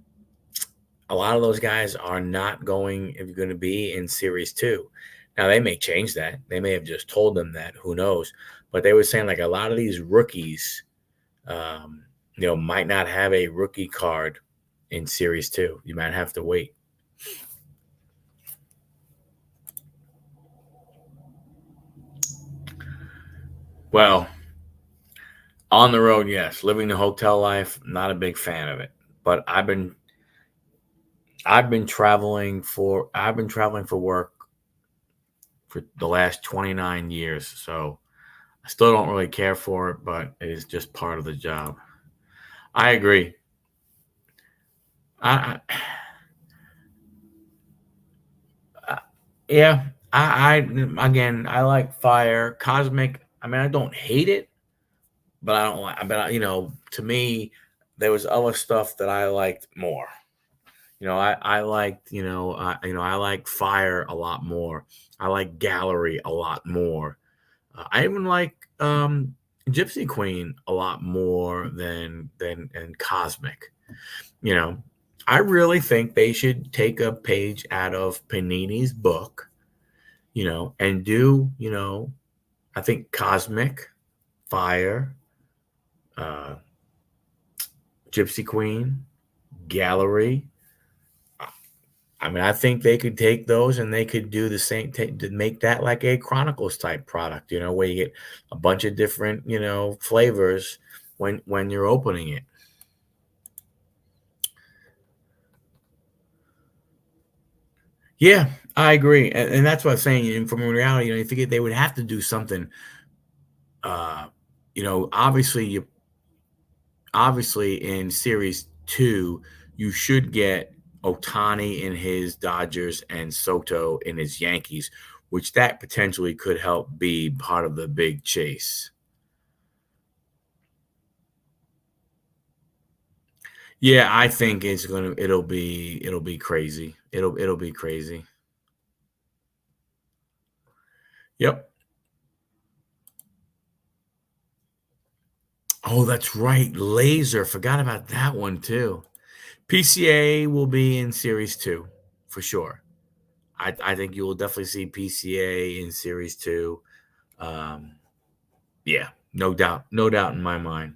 a lot of those guys are not going to be in Series Two. Now they may change that. They may have just told them that. Who knows? But they were saying like a lot of these rookies, might not have a rookie card in Series Two. You might have to wait. Well, on the road, yes. Living the hotel life, not a big fan of it. But I've been traveling for work for the last 29 years. So I still don't really care for it, but it is just part of the job. I agree. I I yeah, again, I like Fire, Cosmic. I mean, I don't hate it, but I don't like. But to me, there was other stuff that I liked more. I liked, I like Fire a lot more. I like Gallery a lot more. I even like Gypsy Queen a lot more than and Cosmic. You know, I really think they should take a page out of Panini's book, and do, I think Cosmic, Fire, uh, Gypsy Queen, Gallery. I mean, I think they could take those and they could do the same to make that like a Chronicles type product, where you get a bunch of different, flavors when you're opening it. Yeah, I agree, and that's what I'm saying. And from reality, you think they would have to do something. Uh, obviously, obviously in series two, you should get Otani in his Dodgers and Soto in his Yankees, which that potentially could help be part of the big chase. Yeah, I think it'll be crazy. It'll be crazy. Yep. Oh, that's right. Laser. Forgot about that one too. PCA will be in series two for sure. I think you will definitely see PCA in series two. Um, yeah, no doubt. No doubt in my mind.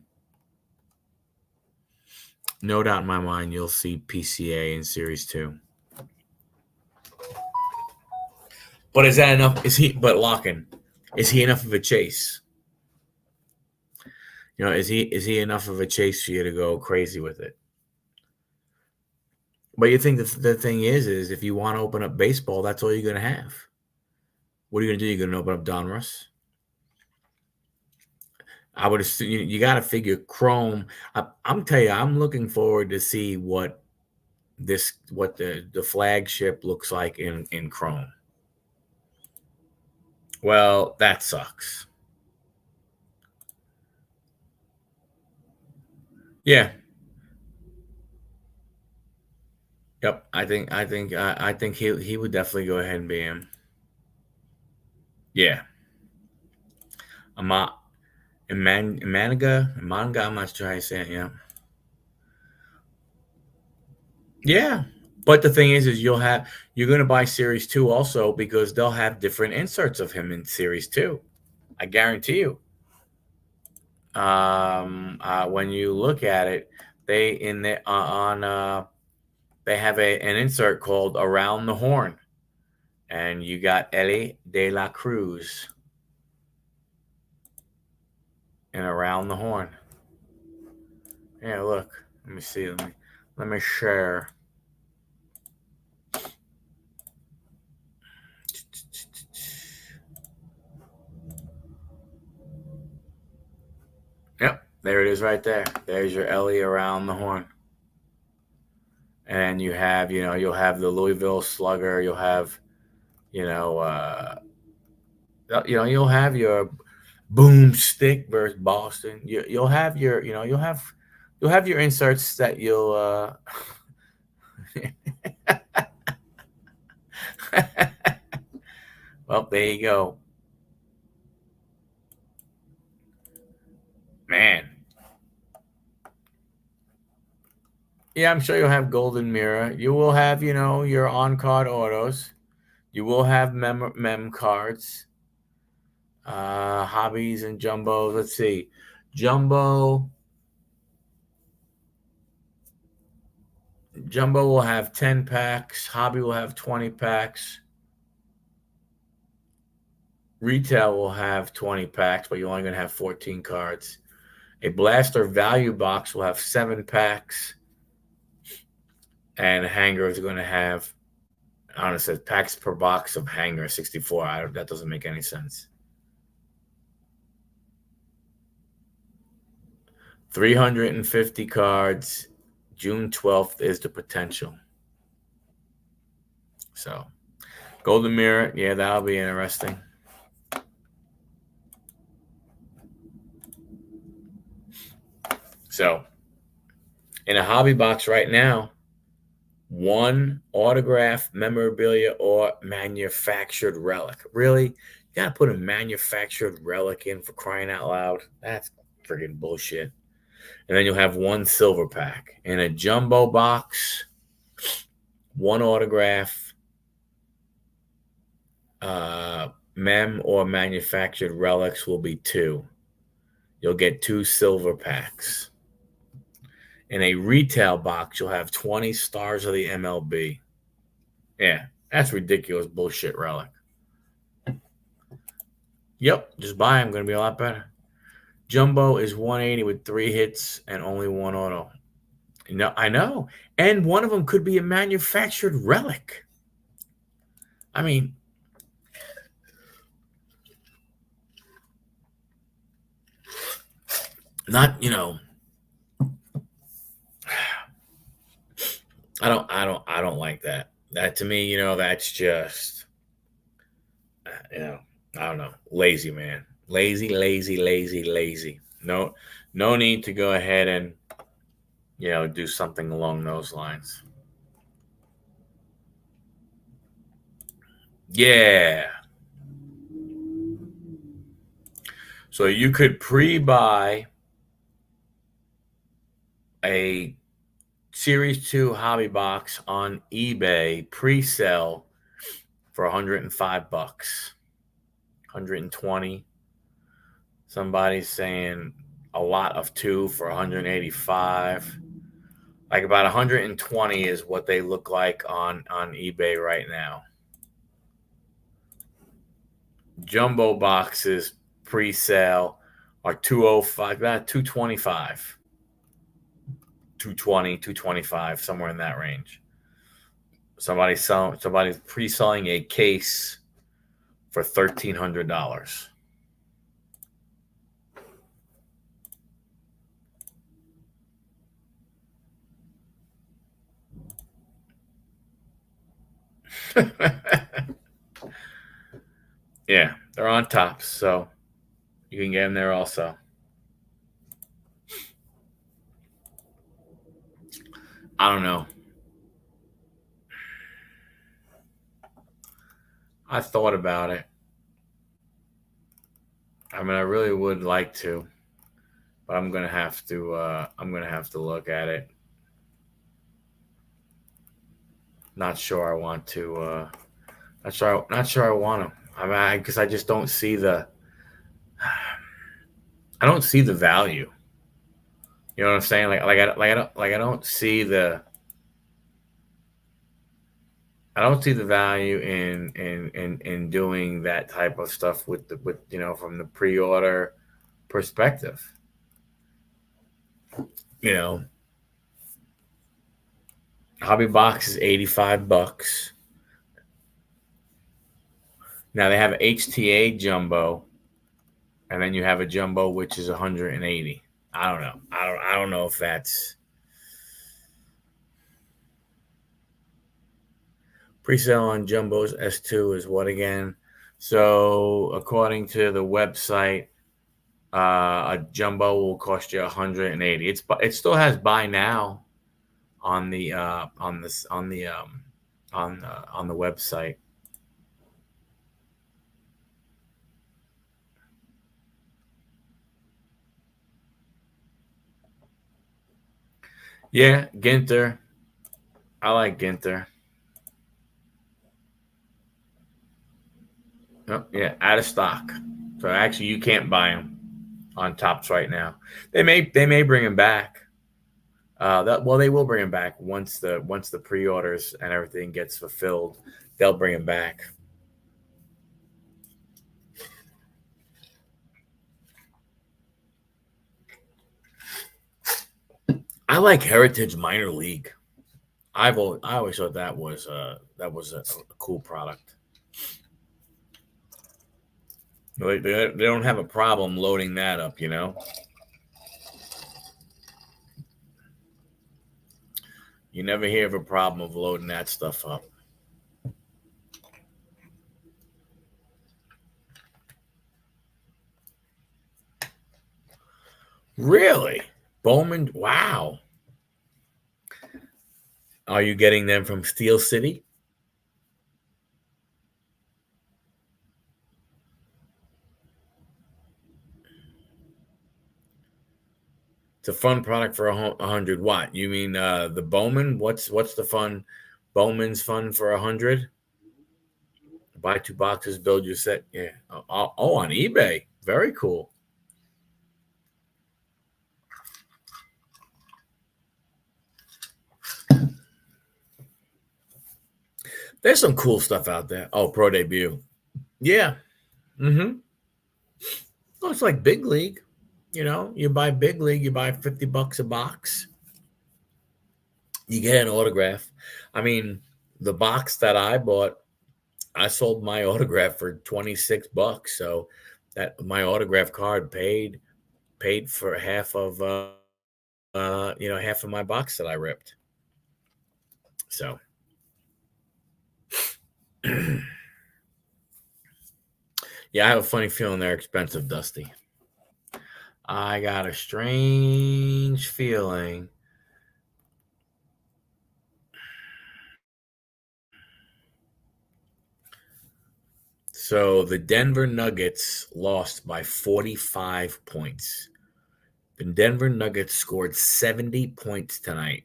No doubt in my mind you'll see PCA in series two. But is that enough? Is he but Locken? Is he enough of a chase? Is he enough of a chase for you to go crazy with it? But you think the thing is if you want to open up baseball, that's all you're gonna have. What are you gonna do? You're gonna open up Donruss? I would assume you got to figure Chrome. I'm tell you, I'm looking forward to see what the flagship looks like in Chrome. Well, that sucks. Yeah. Yep. I think he would definitely go ahead and be him. Yeah. Ama Manga. I'm not sure how you say it. Yeah. Yeah. But the thing is you're going to buy Series 2 also because they'll have different inserts of him in Series 2. I guarantee you. When you look at it, they in the on they have an insert called Around the Horn, and you got Ellie de la Cruz in Around the Horn. Yeah, look. Let me see. Let me share. Yep, there it is right there. There's your Ellie Around the Horn. And you'll have the Louisville Slugger. You'll have, you know, you'll have your Boomstick versus Boston. You'll have you'll have your inserts that you'll. Well, there you go, man. Yeah, I'm sure you'll have Golden Mirror. You will have your on card autos. You will have mem cards, hobbies and jumbo. Let's see, jumbo. Jumbo will have 10 packs. Hobby will have 20 packs. Retail will have 20 packs, but you're only going to have 14 cards. A Blaster value box will have 7 packs. And Hanger is going to have, I don't know, it says packs per box of Hanger 64. That doesn't make any sense. 350 cards. June 12th is the potential. So, Golden Mirror, yeah, that'll be interesting. So, in a hobby box right now, one autograph, memorabilia, or manufactured relic. Really? You got to put a manufactured relic in for crying out loud? That's friggin' bullshit. And then you'll have one silver pack. In a jumbo box, one autograph, mem or manufactured relics will be 2. You'll get 2 silver packs. In a retail box, you'll have 20 stars of the MLB. Yeah, that's ridiculous bullshit relic. Yep, just buy them. Going to be a lot better. Jumbo is 180 with 3 hits and only 1 auto. No, I know. And one of them could be a manufactured relic. I mean, not, I don't like that. That to me, that's just I don't know, lazy, man. Lazy, lazy, lazy, lazy. No need to go ahead and do something along those lines. Yeah. So you could pre-buy a Series 2 hobby box on eBay pre-sale for $105, 120. Somebody's saying a lot of 2 for 185. Like about 120 is what they look like on eBay right now. Jumbo boxes pre-sale like 205, that 225, 220, 225, somewhere in that range. Somebody's pre-selling a case for $1,300. Yeah, they're on top, so you can get them there also. I don't know. I thought about it. I mean, I really would like to, but I'm gonna have to. I'm gonna have to look at it. Not sure I want to. Not sure. Not sure I want to. I mean, because I just don't see the. I don't see the value. You know what I'm saying? I don't see the. I don't see the value in doing that type of stuff with from the pre-order perspective. You know, Hobby Box is $85. Now they have HTA jumbo, and then you have a jumbo which is 180. I don't know. I don't know if that's pre-sale on jumbos. S2 is what again? So according to the website, a jumbo will cost you 180. It still has buy now on the on the website. Yeah, Ginter. I like Ginter. Oh, yeah, out of stock. So actually, you can't buy them on Tops right now. They may bring them back. They will bring them back once the pre-orders and everything gets fulfilled. They'll bring them back. I like Heritage Minor League. I always thought that was a cool product. They don't have a problem loading that up, you know. You never hear of a problem of loading that stuff up. Really? Bowman? Wow. Are you getting them from Steel City? It's a fun product for 100 watt. You mean the Bowman? What's the fun? Bowman's fun for 100. Buy 2 boxes, build your set. Yeah. Oh, on eBay. Very cool. There's some cool stuff out there. Oh, Pro Debut. Yeah. Mm-hmm. Well, it's like Big League. You buy Big League, you buy $50 a box. You get an autograph. I mean, the box that I bought, I sold my autograph for $26. So that my autograph card paid for half of my box that I ripped. So yeah, I have a funny feeling they're expensive, Dusty. I got a strange feeling. So the Denver Nuggets lost by 45 points. The Denver Nuggets scored 70 points tonight.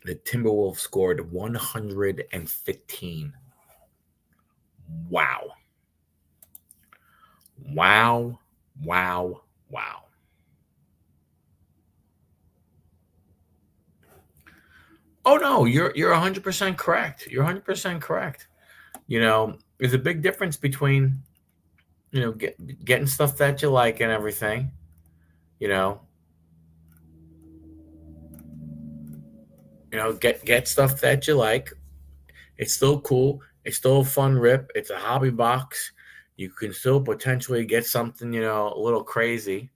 The Timberwolves scored 115. Wow. Wow. Wow. Wow. Oh no, you're 100% correct. You're 100% correct. There's a big difference between getting stuff that you like and everything. You know, get stuff that you like. It's still cool. It's still a fun rip. It's a hobby box. You can still potentially get something, a little crazy.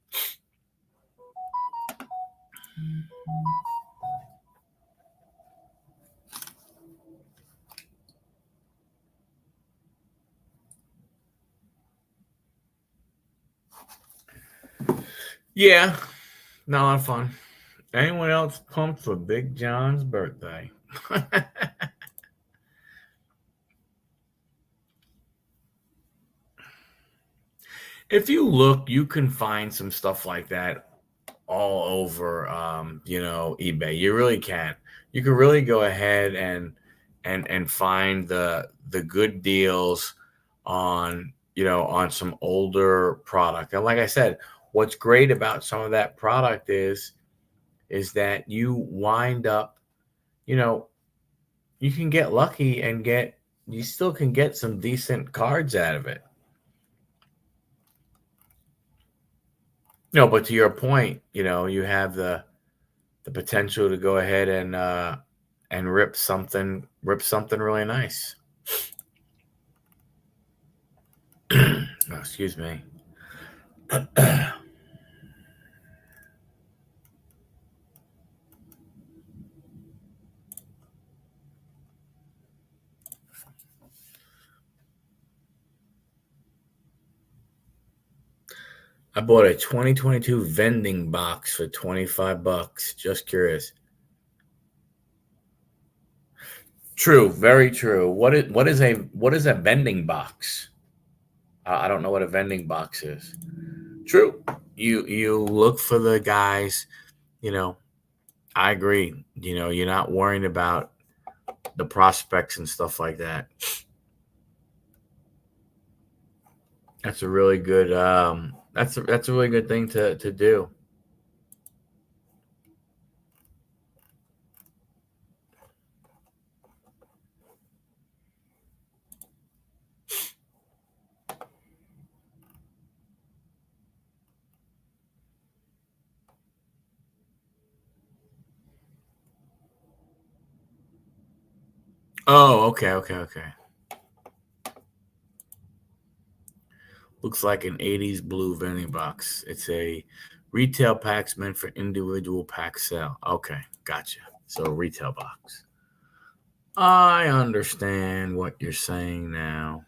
Yeah, not a lot of fun. Anyone else pumped for Big John's birthday? If you look, you can find some stuff like that all over, eBay. You really can. You can really go ahead and find the good deals on some older product. And like I said, what's great about some of that product is that you wind up, you know, you can get lucky and you still can get some decent cards out of it. But to your point, you have the potential to go ahead and rip something really nice. Oh, excuse me. I bought a 2022 vending box for $25. Just curious. True, very true. What is a vending box? I don't know what a vending box is. True. You look for the guys. You know, I agree. You're not worrying about the prospects and stuff like that. That's a really good. That's a really good thing to do. Oh, okay, okay, okay. Looks like an '80s blue vending box. It's a retail packs meant for individual pack sale. Okay, gotcha. So retail box. I understand what you're saying now.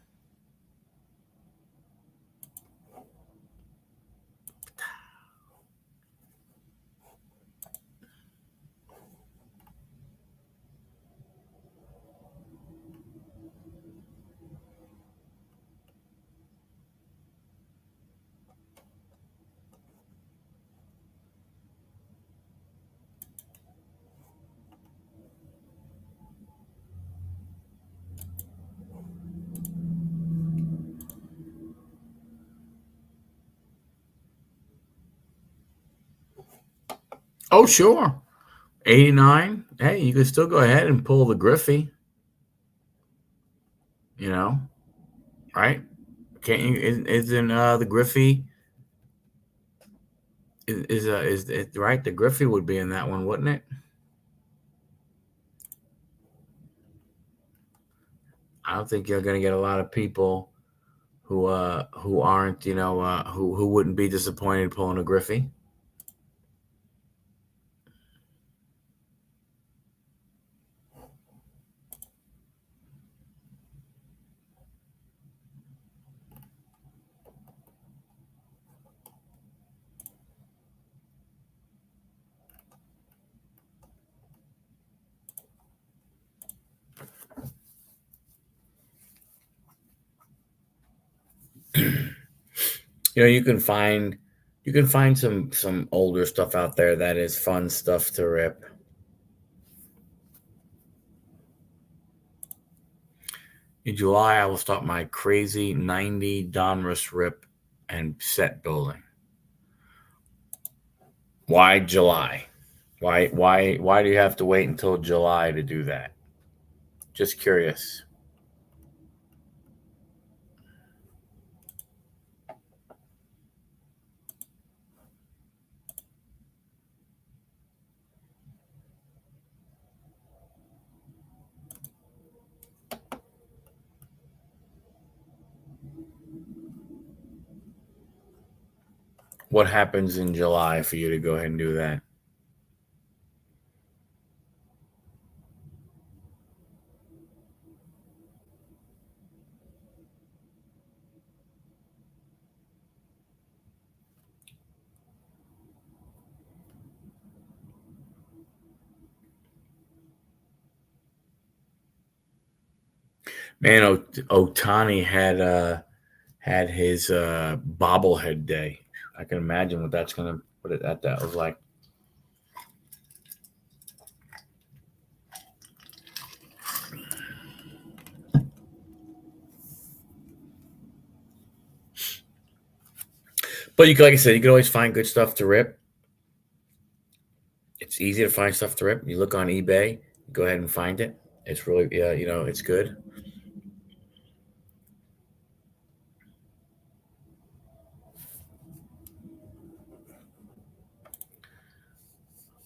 Oh, sure. 89. Hey, you can still go ahead and pull the Griffey, you know, right? Can't you? Isn't the Griffey is it right? The Griffey would be in that one, wouldn't it? I don't think you're going to get a lot of people who aren't who wouldn't be disappointed pulling a Griffey. You can find some older stuff out there that is fun stuff to rip. In July, I will start my crazy 90 Donruss rip and set building. Why July? Why do you have to wait until July to do that? Just curious. What happens in July for you to go ahead and do that? Man, Otani had his bobblehead day. I can imagine what that's gonna what that was like. But you can, like I said, you can always find good stuff to rip. It's easy to find stuff to rip. You look on eBay, go ahead and find it. It's really, yeah, it's good.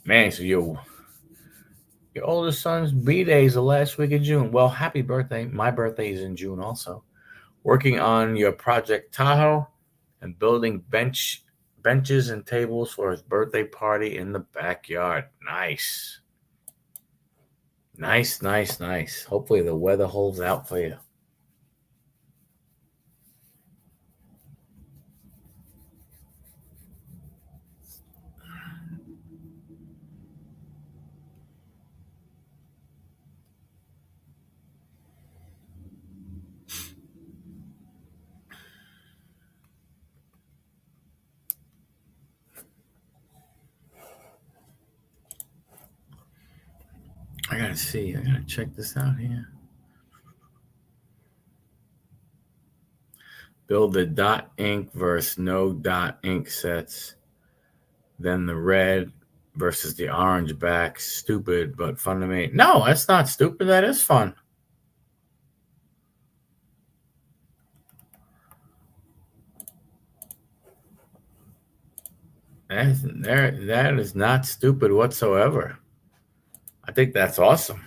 Man, so your oldest son's B day is the last week of June. Well, happy birthday. My birthday is in June also. Working on your project Tahoe and building benches and tables for his birthday party in the backyard. Nice. Nice, nice, nice. Hopefully the weather holds out for you. I gotta see. I gotta check this out here. Build the dot ink versus no dot ink sets. Then the red versus the orange back. Stupid, but fun to make. No, that's not stupid. That is fun. That is not stupid whatsoever. I think that's awesome.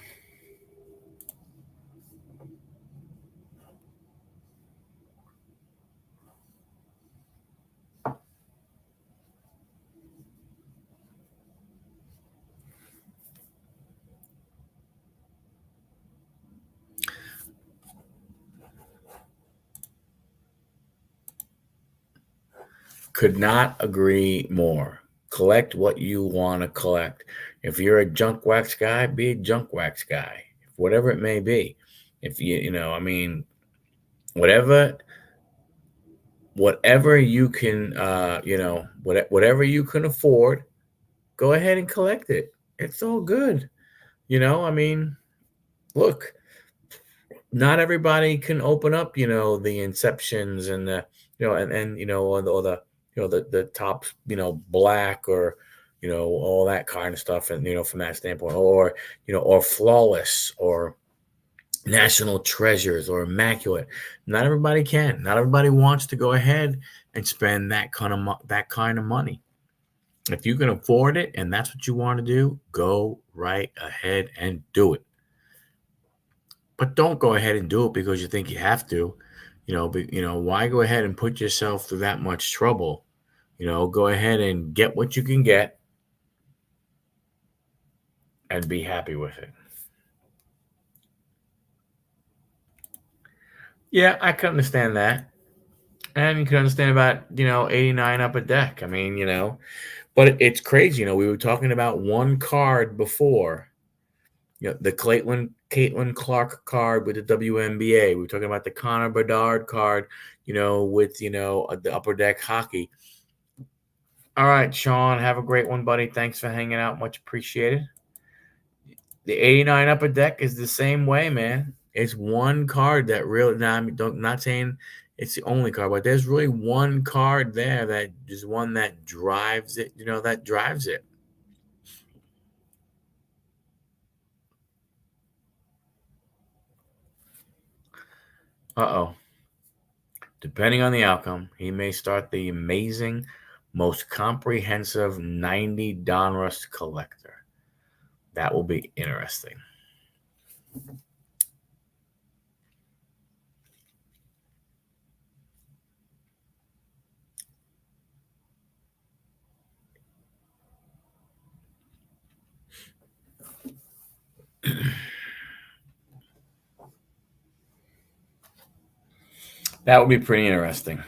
Could not agree more. Collect what you want to collect. If you're a junk wax guy, be a junk wax guy, whatever it may be. If I mean, whatever, whatever you can, whatever you can afford, go ahead and collect it. It's all good. I mean, look, not everybody can open up, the inceptions and the, and or the the top, black or all that kind of stuff, and from that standpoint, or or flawless or national treasures or immaculate. Not everybody can. Not everybody wants to go ahead and spend that kind of money. If you can afford it and that's what you want to do, go right ahead and do it. But don't go ahead and do it because you think you have to. Why go ahead and put yourself through that much trouble? Go ahead and get what you can get and be happy with it. Yeah, I can understand that. And you can understand about, 89 Upper Deck. I mean, but it's crazy. We were talking about one card before. The Caitlin Clark card with the WNBA. We were talking about the Connor Bedard card, with the Upper Deck hockey. All right, Sean, have a great one, buddy. Thanks for hanging out. Much appreciated. The 89 Upper Deck is the same way, man. It's one card that really, now I'm not saying it's the only card, but there's really one card there that is one that drives it, that drives it. Uh-oh. Depending on the outcome, he may start the amazing, most comprehensive 90 Donruss collector. That will be interesting. That would be pretty interesting.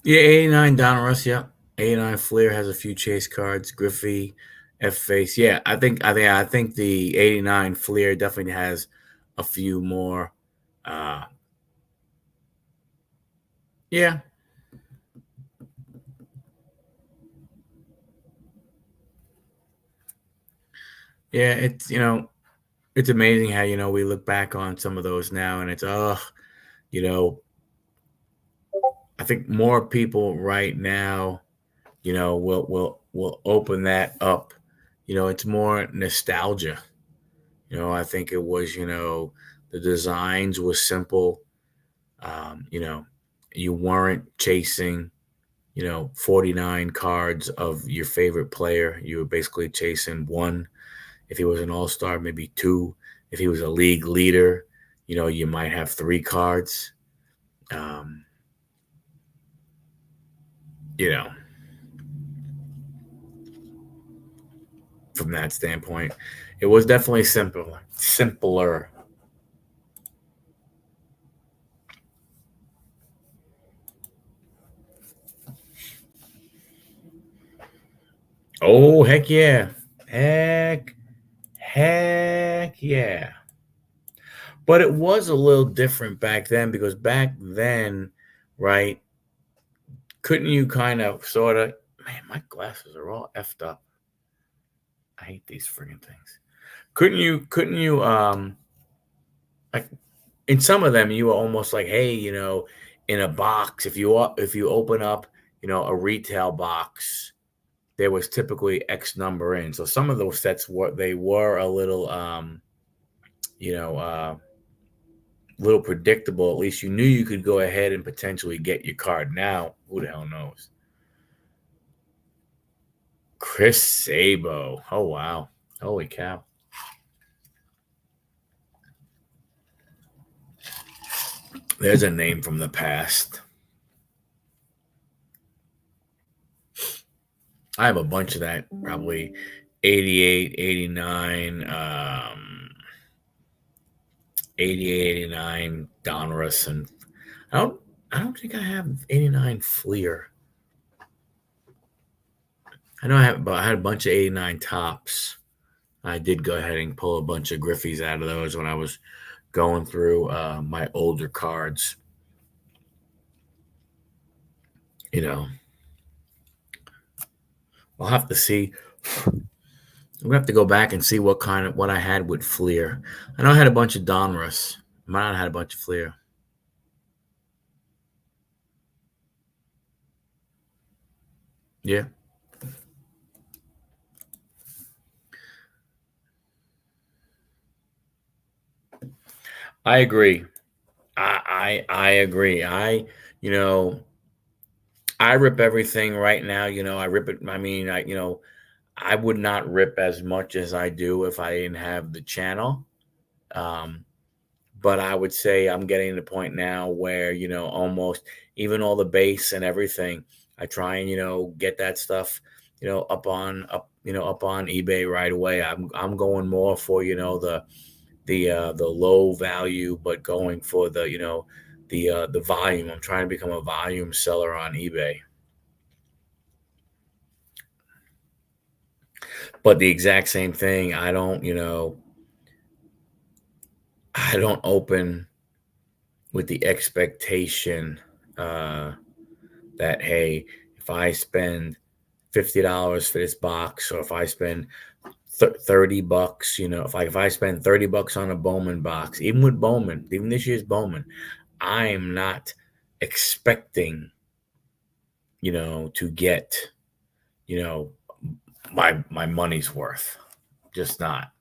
Yeah, 89 Donruss. Yeah, 89 Flair has a few chase cards. Griffey, F face. Yeah, I think the 89 Flair definitely has a few more. Uh, yeah, yeah. It's amazing how we look back on some of those now, and it's you know, I think more people right now, will open that up. It's more nostalgia. I think it was, the designs were simple. Um, you know, you weren't chasing, 49 cards of your favorite player. You were basically chasing one. If he was an all-star, maybe two. If he was a league leader, you might have three cards. Um, you know, from that standpoint, it was definitely simpler. Oh, heck yeah. Heck, heck yeah. But it was a little different back then because back then, right, couldn't you kind of sort of, man, my glasses are all effed up. I hate these friggin' things. Couldn't you, like in some of them, you were almost like, hey, in a box, if you open up, a retail box, there was typically X number in. So some of those sets were a little, you know, uh, little predictable. At least you knew you could go ahead and potentially get your card. Now, who the hell knows? Chris Sabo. Oh wow. Holy cow. There's a name from the past. I have a bunch of that, probably 88, 89, 88, 89 Donruss, and I don't I don't think I have 89 Fleer. I know but I had a bunch of 89 tops. I did go ahead and pull a bunch of Griffies out of those when I was going through my older cards. You know, I'll have to see. I'm gonna have to go back and see what I had with Fleer. I know I had a bunch of Donruss. Might not had a bunch of Fleer. Yeah, I agree. I agree. You know I rip everything right now. I rip it. I mean, I would not rip as much as I do if I didn't have the channel. Um, but I would say I'm getting to the point now where almost even all the base and everything, I try and get that stuff up on eBay right away. I'm going more for the low value, but going for the volume. I'm trying to become a volume seller on eBay. But the exact same thing, I don't open with the expectation uh, that, hey, if I spend $50 for this box, or if I spend $30, if I spend $30 on a Bowman box, even with Bowman, even this year's Bowman, I am not expecting, to get, you know, my money's worth. Just not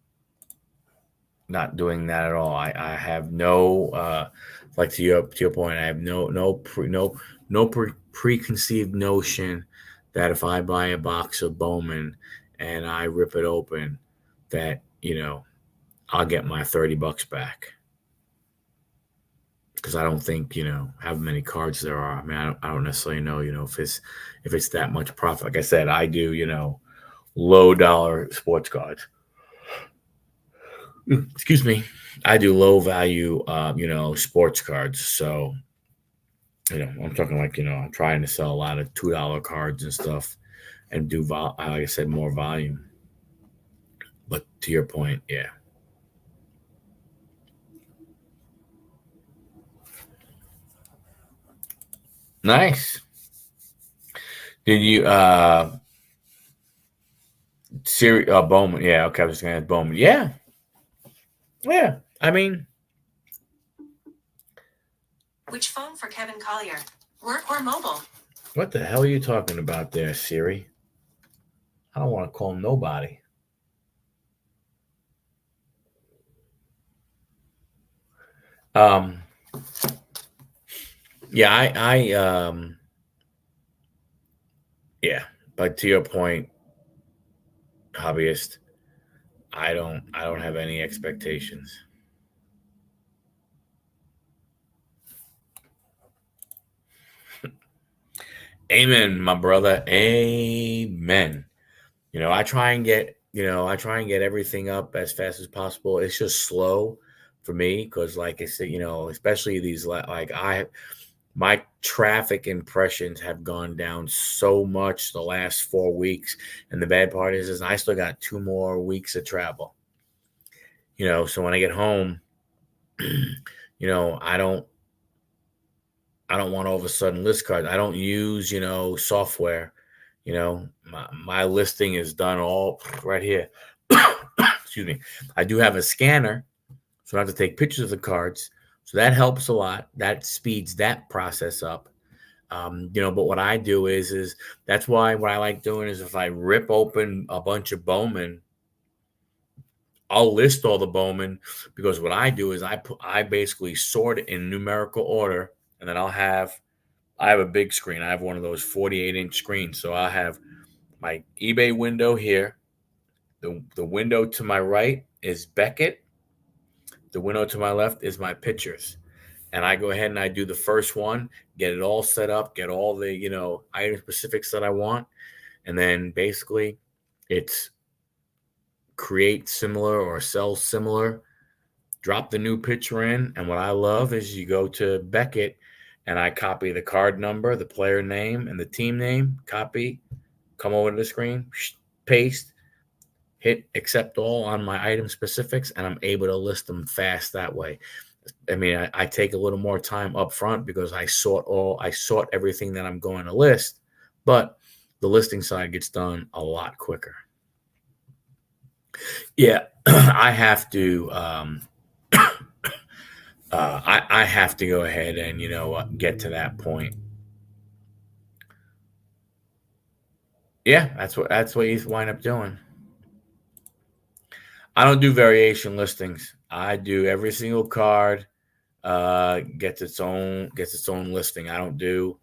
doing that at all. I have no like to your point, I have no preconceived notion that if I buy a box of Bowman and I rip it open, that I'll get my $30 back, because I don't think how many cards there are. I mean, I don't necessarily know if it's that much profit. Like I said, I do low dollar sports cards. Excuse me. I do low value sports cards. So I'm talking like I'm trying to sell a lot of $2 cards and stuff, and do like I said, more volume. But to your point, yeah. Nice. Did you Siri Bowman? Yeah, okay. I was gonna ask Bowman. Yeah, yeah. I mean, Which phone for Kevin Collier? Work or mobile? what the hell are you talking about there, Siri? I don't want to call nobody. Um, yeah, yeah. But to your point, hobbyist, I don't have any expectations. Amen, my brother. Amen. I try and get everything up as fast as possible. It's just slow for me because, like I said, especially these like my traffic impressions have gone down so much the last 4 weeks, and the bad part is I still got 2 more weeks of travel. So when I get home, I don't want all of a sudden list cards. I don't use software. My listing is done all right here. Excuse me. I do have a scanner, so I have to take pictures of the cards. So that helps a lot. That speeds that process up. But what I do is that's why what I like doing is if I rip open a bunch of Bowman, I'll list all the Bowman, because what I do is I basically sort it in numerical order, and then I have a big screen. I have one of those 48-inch screens, so I have my eBay window here. The window to my right is Beckett. The window to my left is my pictures. And I go ahead and I do the first one, get it all set up, get all the, item specifics that I want. And then basically it's create similar or sell similar, drop the new picture in. And what I love is you go to Beckett and I copy the card number, the player name, and the team name, copy, come over to the screen, paste, hit accept all on my item specifics, and I'm able to list them fast that way. I mean, I take a little more time up front because I sort everything that I'm going to list, but the listing side gets done a lot quicker. Yeah, I have to. I have to go ahead and get to that point. Yeah, that's what you wind up doing. I don't do variation listings. I do every single card gets its own listing. I don't do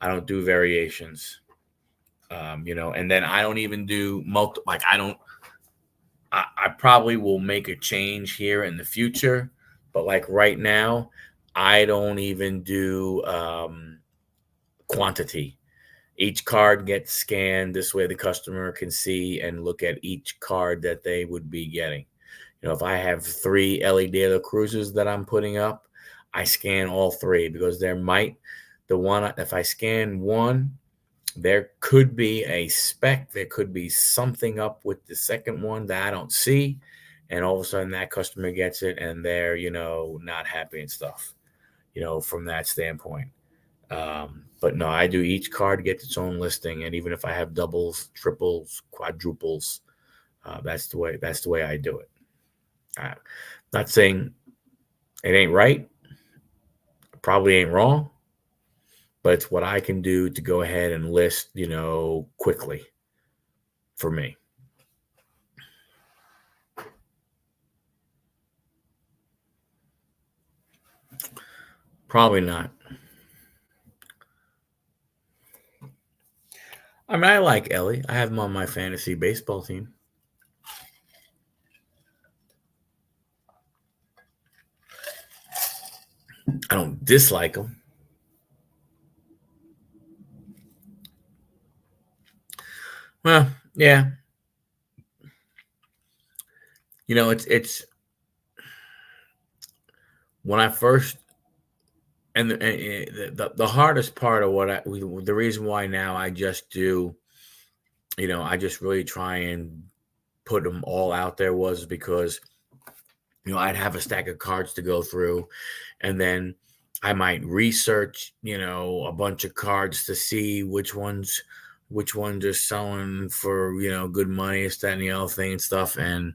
variations. And then I don't even do multi. Like I probably will make a change here in the future, but like right now, I don't even do quantity. Each card gets scanned. This way, the customer can see and look at each card that they would be getting. If I have 3 Ellie De La Cruzes that I'm putting up, I scan all 3, because if I scan one, there could be a spec, there could be something up with the second one that I don't see. And all of a sudden that customer gets it and they're, not happy and stuff, from that standpoint. But no, I do each card gets its own listing. And even if I have doubles, triples, quadruples, That's the way I do it. Not saying it ain't right, probably ain't wrong, but it's what I can do to go ahead and list, quickly for me. Probably not. I mean, I like Ellie. I have him on my fantasy baseball team. I don't dislike him. Well, yeah. It's when I first and the hardest part of the reason why now I just do, I just really try and put them all out there was because I'd have a stack of cards to go through, and then I might research, a bunch of cards to see which ones are selling for, good money, this, that, and the other thing and stuff. And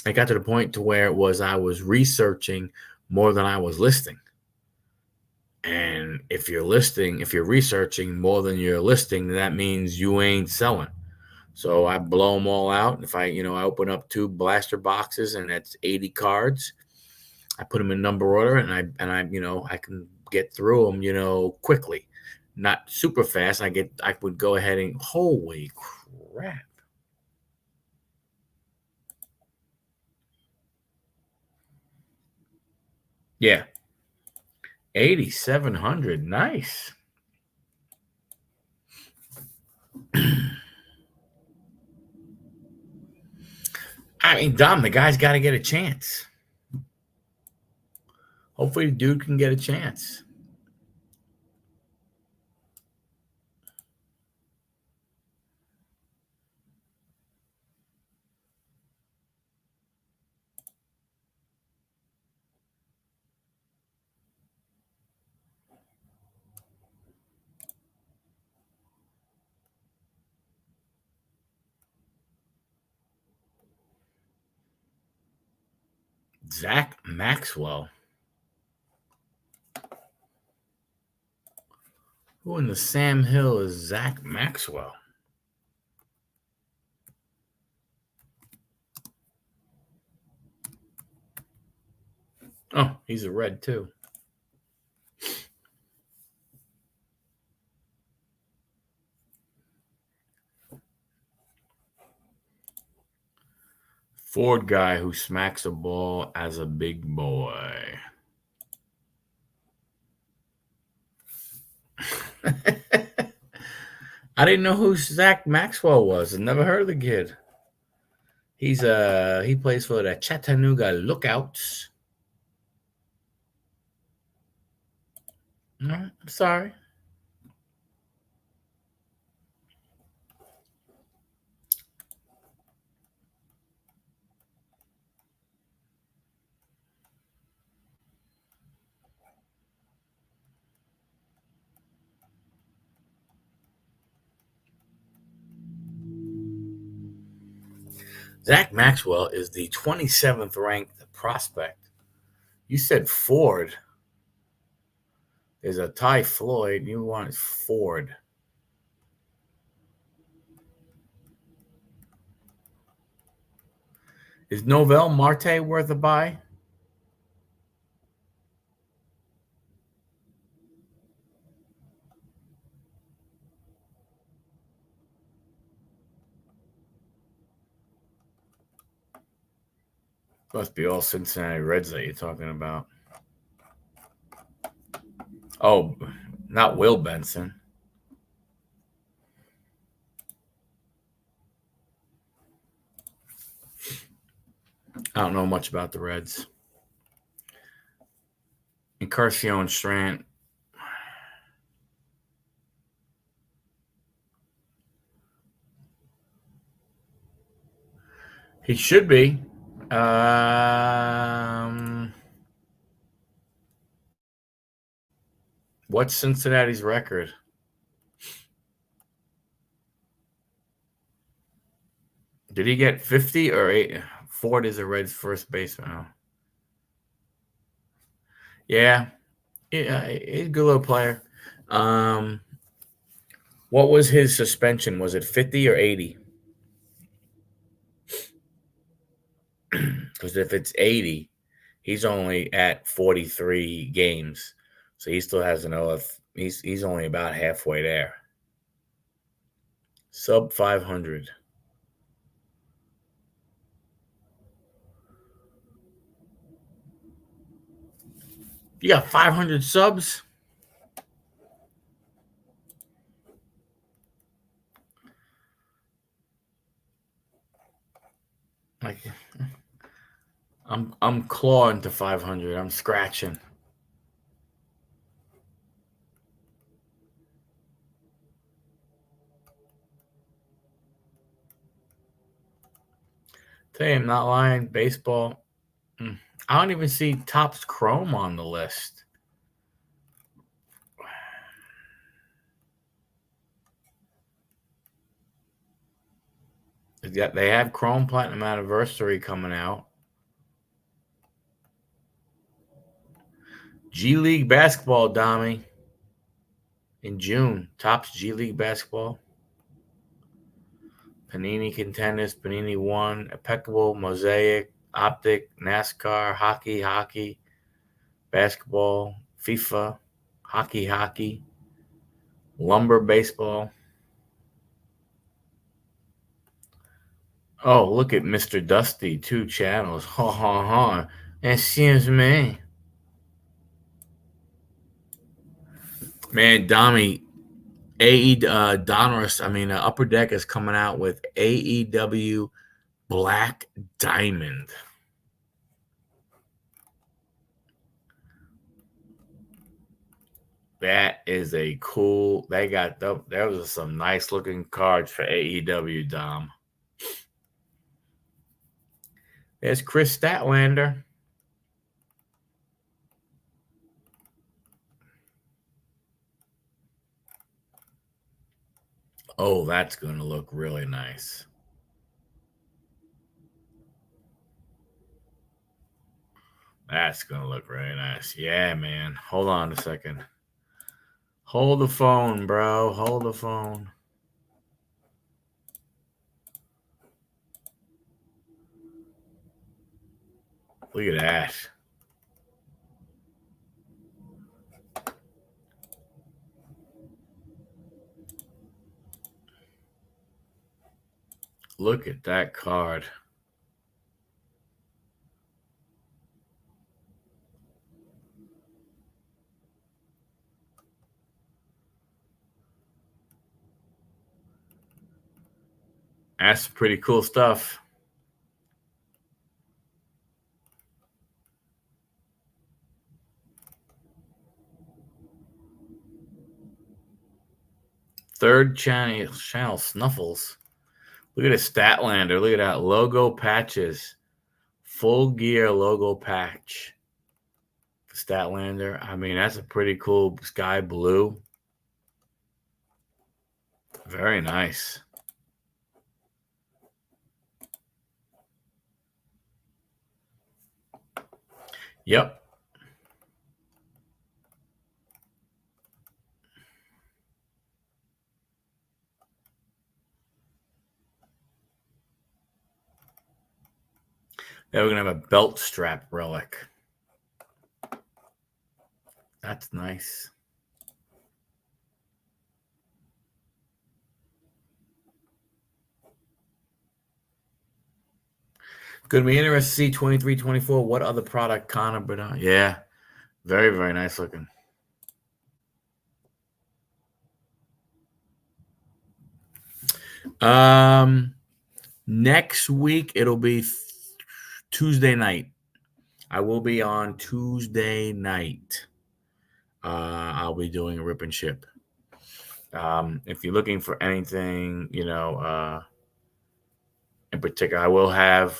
I got to the point to where it was I was researching more than I was listing. And if you're researching more than you're listing, then that means you ain't selling. So I blow them all out. If I open up 2 blaster boxes and that's 80 cards, I put them in number order, and I can get through them, quickly, not super fast. I would go ahead and holy crap. Yeah. 8,700. Nice. I mean, Dom, the guy's got to get a chance. Hopefully, the dude can get a chance. Zach Maxwell. Who in the Sam Hill is Zach Maxwell? Oh, he's a red too. Ford guy who smacks a ball as a big boy. I didn't know who Zach Maxwell was. I never heard of the kid. He plays for the Chattanooga Lookouts. No, I'm sorry. Zach Maxwell is the 27th ranked prospect. You said Ford. There's a Ty Floyd. You want Ford. Is Novell Marte worth a buy? Must be all Cincinnati Reds that you're talking about. Oh, not Will Benson. I don't know much about the Reds. Encarnacion Strand. He should be. What's Cincinnati's record? Did he get 50 or 8? Ford is a Reds first baseman. Oh. Yeah, he's a good little player. What was his suspension? Was it 50 or 80? Because if it's 80, he's only at 43 games, so he still has another. He's only about halfway there. Sub 500. You got 500 subs? Like, I'm clawing to 500. I'm scratching. Tell you, I'm not lying. Baseball. I don't even see Topps Chrome on the list. They have Chrome Platinum Anniversary coming out. G League Basketball, Dami. In June. Topps G League Basketball. Panini Contenders, Panini 1, Impeccable, Mosaic, Optic, NASCAR, Hockey, Basketball, FIFA, Hockey, Lumber Baseball. Oh, look at Mr. Dusty, 2 channels. Ha ha ha. Excuse me. Man, Dami, Donruss, Upper Deck is coming out with AEW Black Diamond. That is a cool. They got there was some nice looking cards for AEW, Dom. There's Chris Statlander. Oh, that's going to look really nice. That's going to look really nice. Yeah, man. Hold on a second. Hold the phone, bro. Hold the phone. Look at that. Look at that card. That's pretty cool stuff. Third channel Snuffles. Look at a Statlander. Look at that. Logo patches. Full gear logo patch. Statlander. That's a pretty cool sky blue. Very nice. Yep. Then we're going to have a belt strap relic. That's nice. Going to be interesting to see 23, 24. What other product Connor Bernard? Yeah. Very, very nice looking. Next week, it'll be Tuesday night. I will be on Tuesday night. I'll be doing a rip and ship. If you're looking for anything, in particular,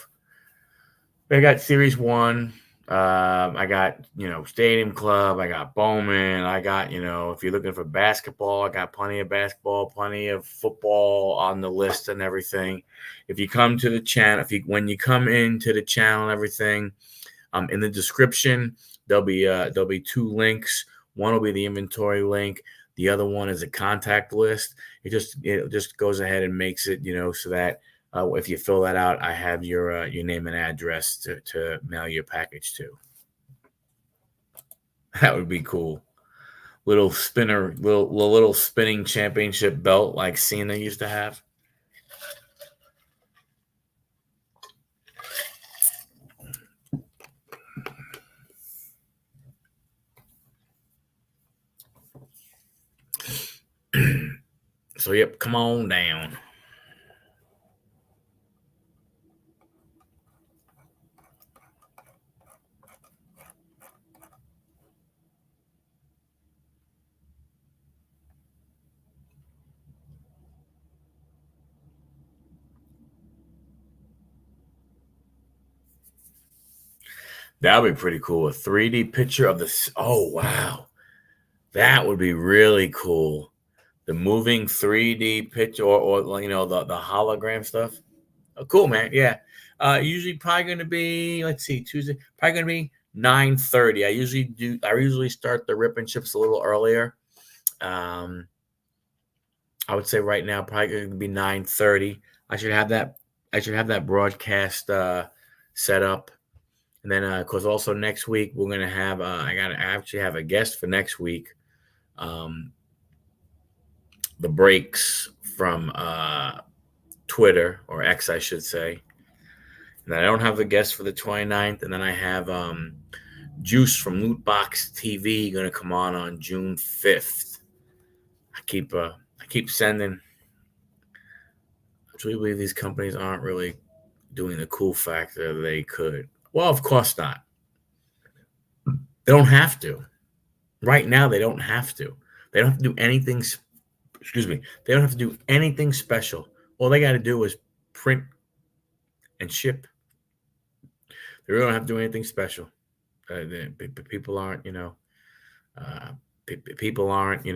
I got Series 1, I got, Stadium Club. I got Bowman. I got, if you're looking for basketball, I got plenty of basketball, plenty of football on the list and everything. If you come to the channel, when you come into the channel and everything, in the description, there'll be two links. One will be the inventory link. The other one is a contact list. It just goes ahead and makes it, so that if you fill that out, I have your name and address to mail your package to. That would be cool. Little spinner, little spinning championship belt like Cena used to have. So yep, come on down. That would be pretty cool. A 3D picture of this. Oh wow, that would be really cool. The moving 3D picture, or the hologram stuff. Oh, cool, man. Yeah. Usually probably going to be, let's see, Tuesday. Probably going to be 9:30. I usually start the rip and chips a little earlier. I would say right now probably going to be 9:30. I should have that broadcast set up. And then, of course, also next week we're gonna have. I actually have a guest for next week. Um, the breaks from Twitter, or X, I should say. And then I don't have the guest for the 29th. And then I have Juice from Lootbox TV going to come on June 5th. I keep sending. I truly believe these companies aren't really doing the cool factor they could. Well, of course not. They don't have to. Right now, they don't have to. They don't have to do anything. Excuse me. They don't have to do anything special. All they got to do is print and ship. They really don't have to do anything special. People aren't, people aren't,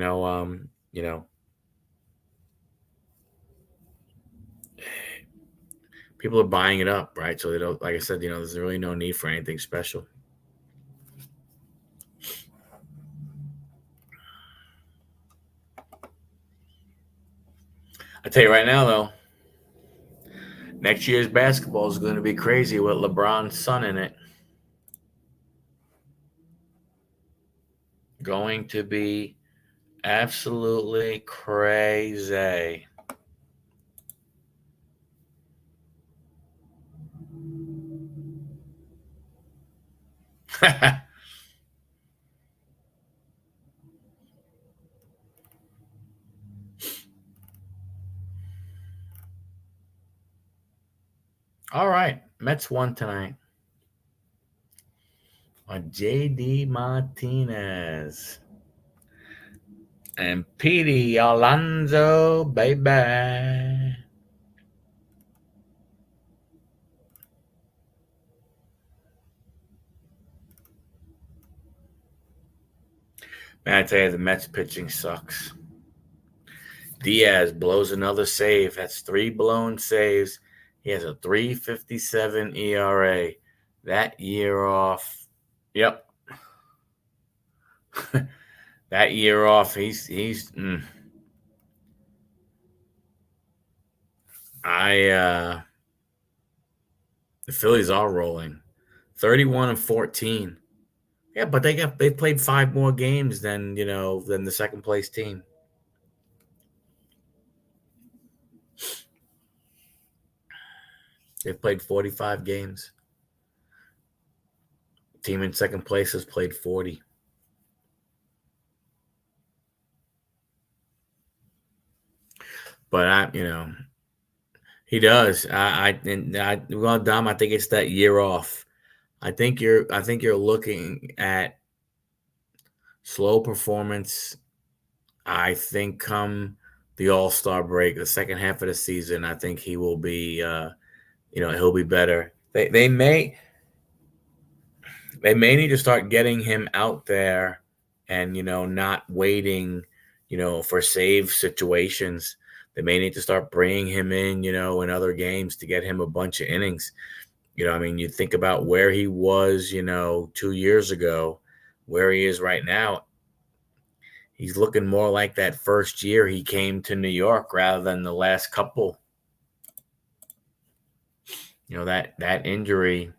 people are buying it up, right? So they don't, like I said, there's really no need for anything special. I tell you right now, though, next year's basketball is going to be crazy with LeBron's son in it. Going to be absolutely crazy. All right, Mets won tonight on J.D. Martinez and Petey Alonso, baby. Man, I tell you, the Mets pitching sucks. Diaz blows another save. That's 3 blown saves. He has a 3.57 ERA. That year off. Yep. That year off, he's the Phillies are rolling. 31-14. Yeah, but they played 5 more games than the second place team. They played 45 games. Team in second place has played 40. But he does. Well, Dom, I think it's that year off. I think you're looking at slow performance. I think come the All-Star break, the second half of the season, I think he will be he'll be better. They may They may need to start getting him out there and, not waiting, for save situations. They may need to start bringing him in other games to get him a bunch of innings. I mean, you think about where he was, 2 years ago, where he is right now. He's looking more like that first year he came to New York rather than the last couple. That injury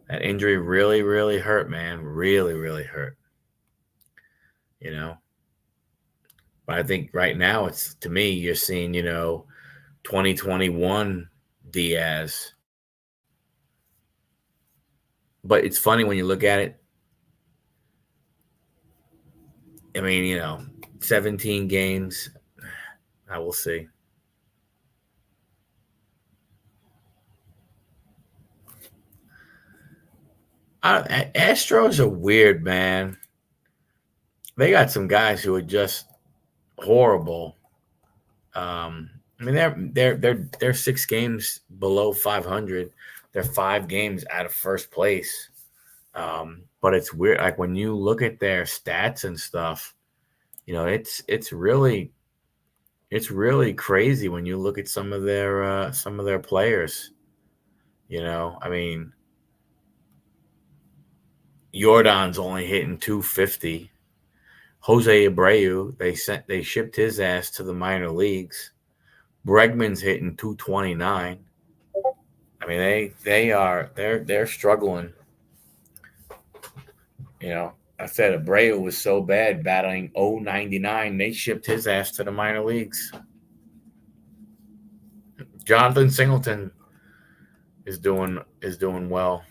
really, really hurt, man. Really, really hurt. But I think right now it's, to me, you're seeing, 2021 Diaz. But it's funny when you look at it. I mean, 17 games. I will see. Astros are weird, man. They got some guys who are just horrible. I mean, they're 6 games below 500. They're 5 games out of first place. But it's weird. Like when you look at their stats and stuff, it's really crazy when you look at some of their players. I mean, Jordan's only hitting 250. Jose Abreu, they shipped his ass to the minor leagues. Bregman's hitting 229. I mean, they're struggling. I said Abreu was so bad, battling 0.99. They shipped his ass to the minor leagues. Jonathan Singleton is doing well.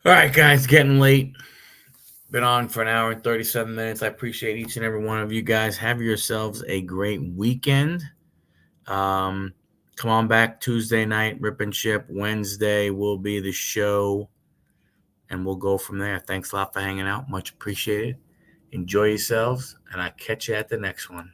All right, guys, getting late. Been on for an hour and 37 minutes. I appreciate each and every one of you guys. Have yourselves a great weekend. Come on back Tuesday night, Rip and Ship. Wednesday will be the show, and we'll go from there. Thanks a lot for hanging out. Much appreciated. Enjoy yourselves, and I'll catch you at the next one.